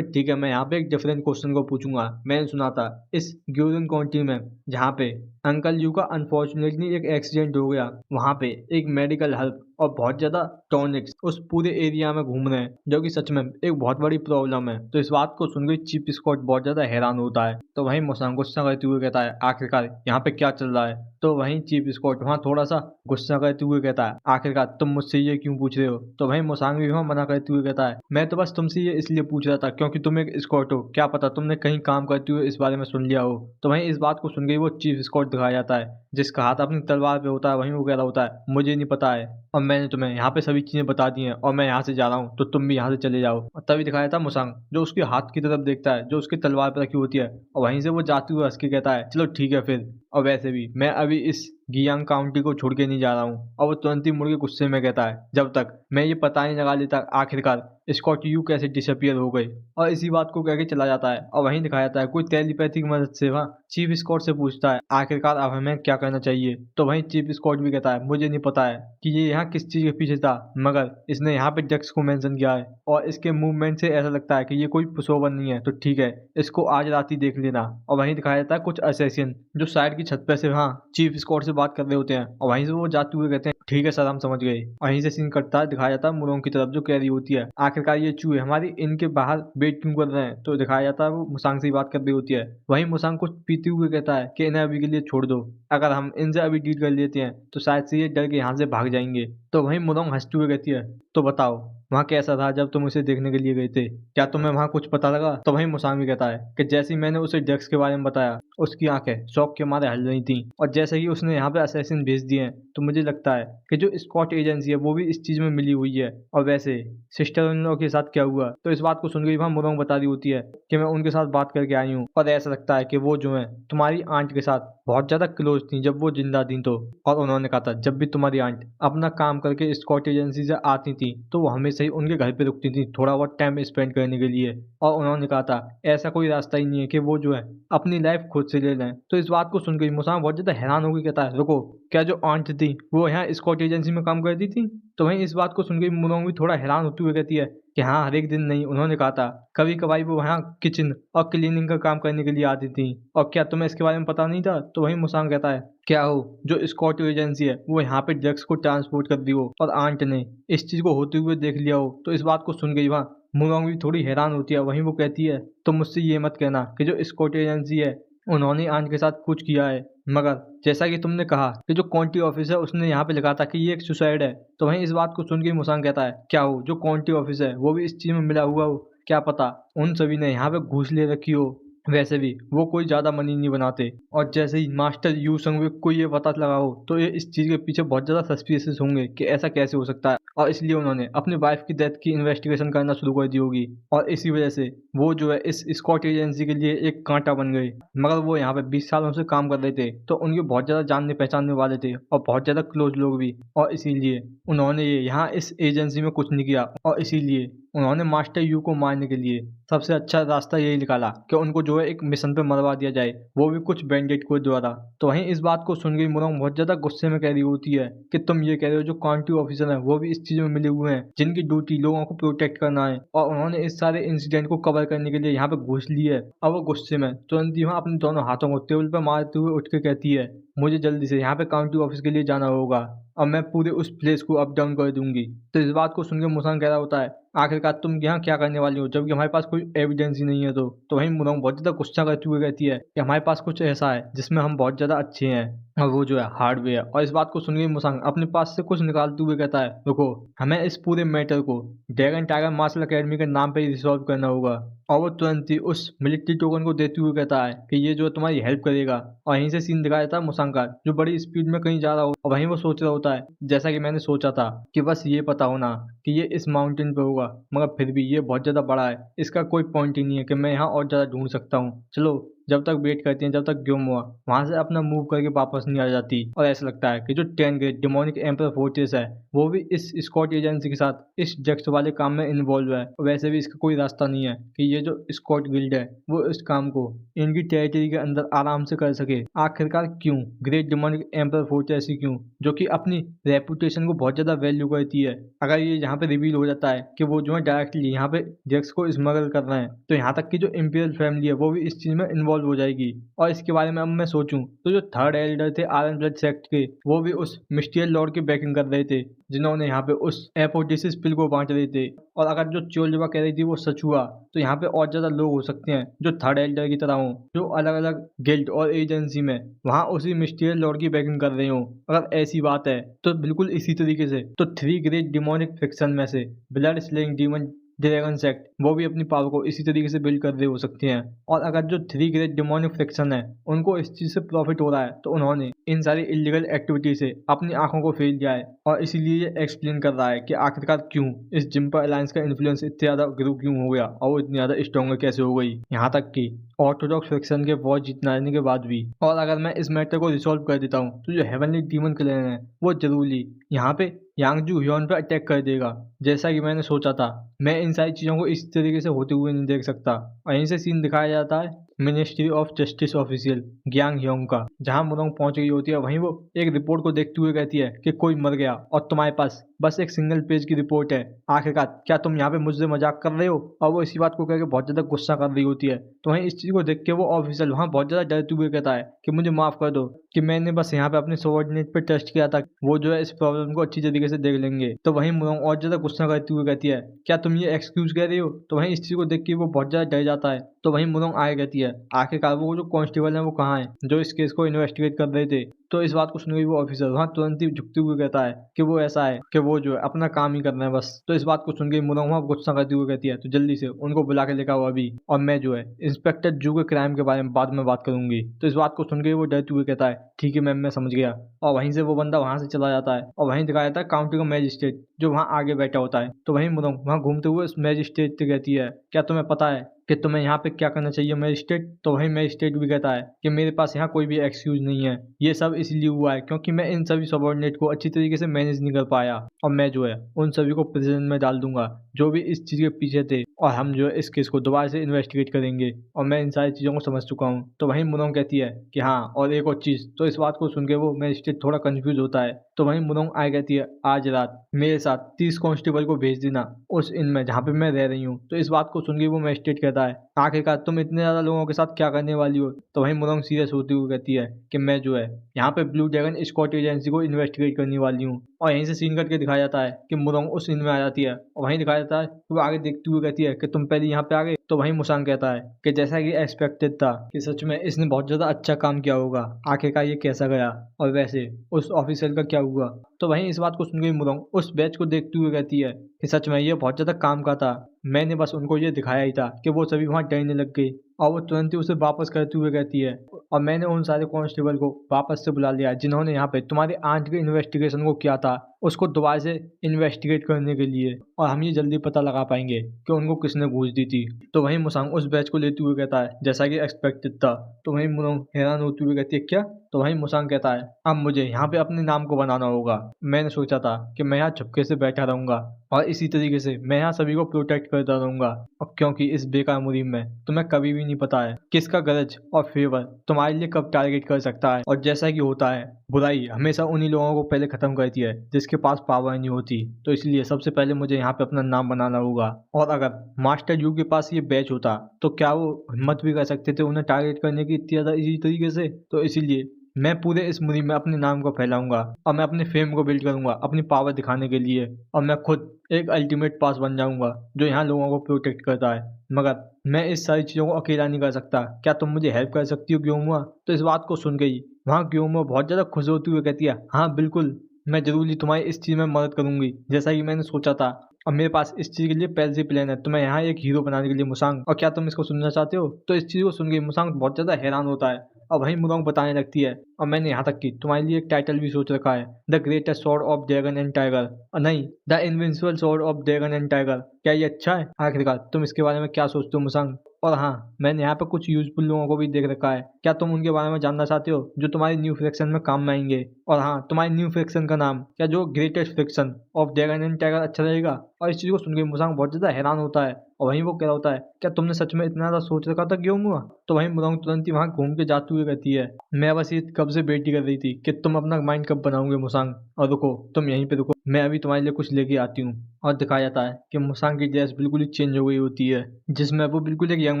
ठीक है मैं यहाँ पे एक डिफरेंट क्वेश्चन को पूछूंगा। मैंने सुना था इस ग्यूरिंग काउंटी में जहाँ पे अंकल यू का अनफॉर्चुनेटली एक एक्सीडेंट हो गया वहाँ पे एक मेडिकल हेल्प और बहुत ज्यादा टॉनिक्स उस पूरे एरिया में घूम रहे हैं जो कि सच में एक बहुत बड़ी प्रॉब्लम है। तो इस बात को सुनकर चीफ स्कॉट बहुत ज्यादा हैरान होता है। तो वहीं मुसांग गुस्सा करते हुए कहता है आखिरकार यहाँ पे क्या चल रहा है। तो वहीं चीफ स्कॉट वहाँ थोड़ा सा गुस्सा करते हुए कहता है आखिरकार तुम मुझसे ये क्यों पूछ रहे हो। तो वहीं मुसांग भी वहाँ मना करते हुए कहता है मैं तो बस तुमसे ये इसलिए पूछ रहा था क्योंकि तुम एक स्कॉट हो, क्या पता तुमने कहीं काम करते हुए इस बारे में सुन लिया हो। तो वहीं इस बात को सुन के वो चीफ स्कॉट दिखाया जाता है जिसका हाथ अपनी तलवार पे होता है। वहीं वो कह रहा होता है मुझे नहीं पता है और मैंने तुम्हें यहाँ पे सभी चीजें बता दी हैं और मैं यहाँ से जा रहा हूँ तो तुम भी यहाँ से चले जाओ। और तभी दिखाया था मुसांग जो उसके हाथ की तरफ देखता है जो उसकी तलवार पर रखी होती है और वहीं से वो जाते हुए हंस के कहता है चलो ठीक है फिर, और वैसे भी मैं अभी इस गियांग काउंटी को छोड़ के नहीं जा रहा हूँ। और वो तुरंत ही मुड़ के गुस्से में कहता है जब तक मैं ये पता नहीं लगा लेता आखिरकार स्कॉट यू कैसे डिसअपियर हो गई। और इसी बात को कह के चला जाता है और वहीं दिखाया जाता है कोई टेलीपैथी की मदद से वहाँ चीफ स्कॉट से पूछता है आखिरकार अब हमें क्या करना चाहिए। तो वहीं चीफ स्कॉट भी कहता है मुझे नहीं पता है कि ये यहाँ किस चीज के पीछे था मगर इसने यहाँ पे डेक्स को मेंशन किया है और इसके मूवमेंट से ऐसा लगता है कि ये कोई पुशओवर नहीं है। तो ठीक है इसको आज रात ही देख लेना। और वहीं दिखाया जाता है कुछ असैसिन जो साइड की छत पे से वहाँ चीफ स्कॉट से बात कर रहे होते हैं और वहीं से वो जाते हुए कहते हैं ठीक है सर हम समझ गए। वहीं से सीन कटता है दिखाया जाता है मुरोंग की तरफ जो कह रही होती है आखिरकार ये चूहे हमारी इनके बाहर वेट क्यों कर रहे हैं। तो दिखाया जाता है वो मुसांग से ही बात कर रही होती है। वहीं मुसांग कुछ पीते हुए कहता है कि इन्हें अभी के लिए छोड़ दो, अगर हम इनसे अभी डील कर लेते हैं तो शायद से ये डर के यहाँ से भाग जाएंगे। तो वहीं मुरोंग हंसते हुए कहती है तो बताओ वहाँ कैसा था जब तुम उसे देखने के लिए गए थे, क्या तुम्हें वहाँ कुछ पता लगा। तो वहीं मुसांग भी कहता है कि जैसे ही मैंने उसे डेक्स के बारे में बताया उसकी आंखें शौक के मारे हल रही थी और जैसे ही उसने यहाँ पे असैसिन भेज दिए हैं तो मुझे लगता है कि जो स्कॉट एजेंसी है वो भी इस चीज में मिली हुई है। और वैसे सिस्टर इन लॉ के साथ क्या हुआ, तो इस बात को सुनकर वहाँ मुरोंग बता रही होती है कि मैं उनके साथ बात करके आई हूँ और ऐसा लगता है कि वो जो है तुम्हारी आंट के साथ बहुत ज्यादा क्लोज थी जब वो जिंदा थी। तो और उन्होंने कहा था जब भी तुम्हारी आंट अपना काम करके स्कॉट एजेंसी से आती थी तो वो हमेशा ही उनके घर पे रुकती थी थोड़ा बहुत टाइम स्पेंड करने के लिए। और उन्होंने कहा था ऐसा कोई रास्ता ही नहीं है कि वो जो है अपनी लाइफ खुद से ले लें। तो इस बात को सुनकर मुसाम बहुत ज्यादा हैरान होकर कहता है रुको, क्या जो आंट थी वो यहाँ स्कॉट एजेंसी में काम करती थी? तो वहीं इस बात को सुनकर मुरोंग भी थोड़ा हैरान होते हुए कहती है कि हाँ, हर एक दिन नहीं, उन्होंने कहा था कभी कभार वो वहाँ किचन और क्लीनिंग का काम करने के लिए आती थी। और क्या तुम्हें इसके बारे में पता नहीं था? तो वहीं मुसांग कहता है क्या हो जो स्कॉट एजेंसी है वो यहाँ पे ड्रग्स को ट्रांसपोर्ट कर दी हो और आंट ने इस चीज को होते हुए देख लिया हो। तो इस बात को सुन गई वहाँ मुरोंग भी थोड़ी हैरान होती है। वहीं वो कहती है तो मुझसे ये मत कहना कि जो स्कॉट एजेंसी है उन्होंने आंट के साथ कुछ किया है, मगर जैसा कि तुमने कहा कि जो काउंटी ऑफिस है उसने यहाँ पे लिखा था कि ये एक सुसाइड है। तो वहीं इस बात को सुन के मुसांग कहता है क्या हो जो काउंटी ऑफिस है वो भी इस चीज में मिला हुआ हो, क्या पता उन सभी ने यहाँ पे घूस ले रखी हो। वैसे भी वो कोई ज्यादा मनी नहीं बनाते और जैसे ही मास्टर यू संगविक को ये पता लगा हो तो ये इस चीज के पीछे बहुत ज्यादा सस्पिशियस होंगे कि ऐसा कैसे हो सकता है, और इसलिए उन्होंने अपनी वाइफ की डेथ की इन्वेस्टिगेशन करना शुरू कर दी होगी। और इसी वजह से वो जो है इस स्कॉट एजेंसी के लिए एक कांटा बन गई। मगर वो यहाँ पे 20 सालों से काम कर रहे थे तो उनके बहुत ज्यादा जानने पहचानने वाले थे और बहुत ज्यादा क्लोज लोग भी, और इसीलिए उन्होंने ये यहाँ इस एजेंसी में कुछ नहीं किया। और इसीलिए उन्होंने मास्टर यू को मारने के लिए सबसे अच्छा रास्ता यही निकाला कि उनको जो है एक मिशन पे मरवा दिया जाए, वो भी कुछ बैंडिट को द्वारा। तो वहीं इस बात को सुन गई मुरोंग बहुत ज्यादा गुस्से में कह रही होती है कि तुम ये कह रहे हो जो काउंटी ऑफिसर है वो भी इस चीज में मिले हुए हैं जिनकी ड्यूटी लोगों को प्रोटेक्ट करना है, और उन्होंने इस सारे इंसिडेंट को कवर करने के लिए यहाँ पे घुस ली है। और वो गुस्से में तुरंत ही वहाँ अपने दोनों हाथों को टेबल पर मारते हुए उठ के कहती है मुझे जल्दी से यहाँ पे काउंटी ऑफिस के लिए जाना होगा और मैं पूरे उस प्लेस को अप डाउन कर दूंगी। तो इस बात को सुनकर मुसांग कह रहा होता है आखिरकार तुम यहाँ क्या करने वाली हो जबकि हमारे पास कोई एविडेंस ही नहीं है। तो वहीं मुरोंग बहुत ज्यादा गुस्सा करते हुए कहती है कि हमारे पास कुछ ऐसा है जिसमें हम बहुत ज्यादा अच्छे हैं और वो जो है हार्डवेयर। और इस बात को सुनकर मुसांग अपने पास से कुछ निकालते हुए कहता है रुको, हमें इस पूरे मैटर को ड्रैगन टाइगर मार्शल अकेडमी के नाम पे ही रिसॉल्व करना होगा। और वो तुरंत ही उस मिलिट्री टोकन को देते हुए कहता है कि ये जो तुम्हारी हेल्प करेगा। और यहीं से सीन दिखाया जाता है मुसांग का जो बड़ी स्पीड में कहीं जा रहा हो और वहीं वो सोच रहा होता है जैसा कि मैंने सोचा था कि बस ये पता होना कि ये इस माउंटेन पे होगा, मगर फिर भी ये बहुत ज्यादा बड़ा है, इसका कोई पॉइंट ही नहीं है कि मैं यहाँ और ज्यादा ढूंढ सकता हूँ। चलो जब तक वेट करती हैं जब तक ग्योम हुआ वहां से अपना मूव करके वापस नहीं आ जाती। और ऐसा लगता है कि जो 10 ग्रेट डिमोनिक एम्पर फोर्ट्रेस है वो भी इस स्कॉट एजेंसी के साथ इस ड्रग्स वाले काम में इन्वॉल्व है। वैसे भी इसका कोई रास्ता नहीं है कि ये जो स्कॉट गिल्ड है वो इस काम को इनकी टेरिटरी के अंदर आराम से कर सके। आखिरकार क्यों ग्रेट डिमोनिक एम्पर फोर्ट्रेस ही क्यों, जो कि अपनी रेपुटेशन को बहुत ज्यादा वैल्यू करती है। अगर ये यहाँ पे रिवील हो जाता है कि वो जो है डायरेक्टली यहाँ पे ड्रग्स को स्मगल कर रहे हैं तो यहाँ तक कि जो इंपीरियल फैमिली है वो भी इस चीज में इन्वॉल्व हो जाएगी। और इसके बारे में अब मैं सोचूं तो जो थर्ड एल्डर थे आयरन ब्लड सेक्ट के वो भी उस मिस्टीरियल लॉर्ड की बैकिंग कर रहे थे जिन्होंने यहाँ पे उस एपोडिसिस पिल को बांट रहे थे। और अगर जो चोलजवा कह रही थी वो सच हुआ तो यहाँ पे और ज्यादा लोग हो सकते हैं जो थर्ड एल्डर की तरह हो, जो अलग अलग गिल्ड और एजेंसी में वहाँ उसी मिस्टीरियल लॉर्ड की बैकिंग कर रहे हो। अगर ऐसी बात है तो बिल्कुल इसी तरीके से तो 3 ग्रेट डिमोनिक फिक्शन में से blood slaying demon dragon sect वो भी अपनी पावर को इसी तरीके से बिल्ड कर रहे हो सकते हैं। और अगर जो 3 ग्रेट डिमोनिक फ्रिक्शन है उनको इस चीज से प्रॉफिट हो रहा है तो उन्होंने इन सारी इलीगल एक्टिविटी से अपनी आंखों को फेल किया है। और इसीलिए ये एक्सप्लेन कर रहा है कि आखिरकार क्यों इस जिम्पा अलायंस का इन्फ्लुएंस इतना ज्यादा ग्रो क्यों हो गया और वो इतनी ज्यादा स्ट्रॉन्गर कैसे हो गई, यहाँ तक कि ऑर्थोडॉक्स फ्रिक्शन के वॉर जीतने के बाद भी। और अगर मैं इस मैटर को रिसॉल्व कर देता हूँ तो जो हेवनली डीमन क्लैन है वो जरूरी यहाँ पे यांगजू ह्योन पे अटैक कर देगा जैसा कि मैंने सोचा था। मैं इन सारी चीजों को इस तरीके से होते हुए नहीं देख सकता। और यहीं से सीन दिखाया जाता है मिनिस्ट्री ऑफ जस्टिस ऑफिशियल ग्यांग ह्योंग का, जहां मुरोंग पहुंच गई होती है। वहीं वो एक रिपोर्ट को देखते हुए कहती है कि कोई मर गया और तुम्हारे पास बस एक सिंगल पेज की रिपोर्ट है, आखिरकार क्या तुम यहाँ पे मुझसे मजाक कर रहे हो। और वो इसी बात को कहकर बहुत ज्यादा गुस्सा कर रही होती है। तो वहीं इस चीज को देख के वो ऑफिसर वहाँ बहुत ज्यादा डरते हुए कहता है कि मुझे माफ कर दो कि मैंने बस यहाँ पे अपने सबॉर्डिनेट पे टेस्ट किया था, वो जो है इस प्रॉब्लम को अच्छी तरीके से देख लेंगे। तो वहीं मुरोंग और ज्यादा गुस्सा करते हुए कहती है क्या तुम ये एक्सक्यूज कह रही हो। तो वहीं इस चीज को देख के वो बहुत ज्यादा डर जाता है। तो वहीं मुरोंग आगे कहती है आखिरकार वो जो कांस्टेबल है वो कहाँ है जो इस केस को इन्वेस्टिगेट कर रहे थे। तो इस बात को सुन के वो ऑफिसर वहाँ तुरंत ही झुकते हुए कहता है कि वो ऐसा है कि वो जो है अपना काम ही करना है बस। तो इस बात को सुन के मुरंग वहाँ गुस्सा करते हुए कहती है तो जल्दी से उनको बुला के लेकर आओ अभी, और मैं जो है इंस्पेक्टर जू के क्राइम के बारे में बाद में बात करूंगी। तो इस बात को सुन के वो डरते हुए कहता है ठीक है मैम, मैं समझ गया। और वहीं से वो बंदा वहां से चला जाता है और वहीं दिखाया जाता है काउंटी का मैजिस्ट्रेट जो वहाँ आगे बैठा होता है। तो वहीं मुरंग वहाँ घूमते हुए उस मैजिस्ट्रेट से कहती है क्या तुम्हें पता है कि तुम्हें यहाँ पे क्या करना चाहिए मैजिस्ट्रेट? तो वहीं मैजिस्ट्रेट भी कहता है कि मेरे पास यहाँ कोई भी एक्सक्यूज नहीं है, ये सब इसलिए हुआ है क्योंकि मैं इन सभी सबॉर्डिनेट को अच्छी तरीके से मैनेज नहीं कर पाया, और मैं जो है उन सभी को प्रिजन में डाल दूंगा जो भी इस चीज के पीछे थे, और हम जो है इस केस को दोबारा से इन्वेस्टिगेट करेंगे, और मैं इन सारी चीजों को समझ चुका हूँ। तो वहीं मुरंग कहती है कि हाँ और एक और चीज। तो इस बात को सुन के वो मैजिस्ट्रेट थोड़ा कंफ्यूज होता है। तो वहीं मुरंग आए कहती है आज रात मेरे साथ 30 कांस्टेबल को भेज देना उस इन में जहाँ पे मैं रह रही हूँ। तो इस बात को सुन के वो मैजिस्ट्रेट कहता है आखिरकार तुम इतने ज्यादा लोगों के साथ क्या करने वाली हो? तो वहीं मुरंग सीरियस होती हुई कहती है कि मैं जो है यहाँ पे ब्लू ड्रैगन स्क्वाड एजेंसी को इन्वेस्टिगेट करने वाली हूँ। और यहीं से सीन करके दिखाया जाता है कि मुरंग उस सीन में आ जाती है, और वहीं दिखाया जाता है कि वो आगे देखते हुए कहती है कि तुम पहले यहाँ पे आ गए। तो वहीं मुसांग कहता है कि जैसा कि एक्सपेक्टेड था कि सच में इसने बहुत ज्यादा अच्छा काम किया होगा, आखिरकार ये कैसा गया और वैसे उस ऑफिसर का क्या हुआ। तो वहीं इस बात को सुन गई मुरंग उस बैच को देखते हुए कहती है कि सच में ये बहुत ज्यादा काम का था, मैंने बस उनको ये दिखाया ही था कि वो सभी वहाँ डरने लग गई, और वो तुरंत ही उसे वापस करते हुए कहती है और मैंने उन सारे कांस्टेबल को वापस से बुला लिया जिन्होंने यहाँ पे तुम्हारे आंट के इन्वेस्टिगेशन को किया था, उसको दोबारा से इन्वेस्टिगेट करने के लिए, और हम ये जल्दी पता लगा पाएंगे कि उनको किसने घूस दी थी। तो वहीं मुसांग उस बैच को लेते हुए कहता है जैसा कि एक्सपेक्टेड था। तो वहीं मुरंग हैरान होते हुए कहती है क्या? तो वहीं मुसांग कहता है अब मुझे यहाँ पे अपने नाम को बनाना होगा। मैंने सोचा था कि मैं यहाँ चुपके से बैठा रहूंगा और इसी तरीके से मैं यहाँ सभी को प्रोटेक्ट करता रहूंगा, और क्योंकि इस बेकार मुहिम में तुम्हें कभी भी नहीं पता है किसका गरज और फेवर तुम्हारे लिए कब टारगेट कर सकता है, और जैसा कि होता है बुराई हमेशा उन्हीं लोगों को पहले खत्म करती है जिसके पास पावर नहीं होती। तो इसलिए सबसे पहले मुझे यहाँ पे अपना नाम बनाना होगा, और अगर मास्टर यू के पास ये बैच होता तो क्या वो हिम्मत भी कर सकते थे उन्हें टारगेट करने की इतनी ज्यादा इजी तरीके से? तो इसीलिए मैं पूरे इस मुहिम में अपने नाम को फैलाऊंगा और मैं अपने फेम को बिल्ड करूंगा अपनी पावर दिखाने के लिए, और मैं खुद एक अल्टीमेट पास बन जाऊंगा जो यहाँ लोगों को प्रोटेक्ट करता है। मगर मैं इस सारी चीजों को अकेला नहीं कर सकता, क्या तुम मुझे हेल्प कर सकती हो ग्योमुआ? तो इस बात को सुन गई वहाँ ग्योमुआ बहुत ज्यादा खुश होती हुई कहती है हाँ बिल्कुल, मैं जरूर ही तुम्हारी इस चीज में मदद करूंगी जैसा कि मैंने सोचा था, और मेरे पास इस चीज के लिए पहले से प्लान है तुम्हें यहाँ एक हीरो बनाने के लिए मुसांग, और क्या तुम इसको सुनना चाहते हो? तो इस चीज को सुन के मुसांग बहुत ज्यादा हैरान होता है, और वहीं मुरंग बताने लगती है और मैंने यहाँ तक कि तुम्हारे लिए एक टाइटल भी सोच रखा है, the greatest sword of dragon and tiger, और नहीं the invincible sword of dragon and tiger. क्या ये अच्छा है? आखिरकार तुम इसके बारे में क्या सोचते हो मुसांग? और हाँ, मैंने यहाँ पे कुछ यूजफुल लोगों को भी देख रखा है, क्या तुम उनके बारे में जानना चाहते हो जो तुम्हारी न्यू फ्रिक्शन में काम में आएंगे? और हाँ, तुम्हारी न्यू फ्रिक्शन का नाम क्या जो greatest friction of dragon and tiger अच्छा रहेगा? और इस चीज को सुन के मुसांग बहुत ज्यादा हैरान होता है, और वहीं वो कह रहा होता है क्या तुमने सच में इतना ज्यादा सोच रखा था क्यों हुआ? तो वहीं मुरंग तुरंत ही वहां घूम के जाते हुए कहती है मैं बस ये कब से वेट कर रही थी कि तुम अपना माइंड कब बनाओगे मुसांग, और रुको तुम यहीं पे रुको, मैं अभी तुम्हारे लिए कुछ लेके आती हूँ। और दिखाया जाता है कि मुसांग की ड्रेस बिल्कुल ही चेंज हो गई होती है जिसमें वो बिल्कुल एक यंग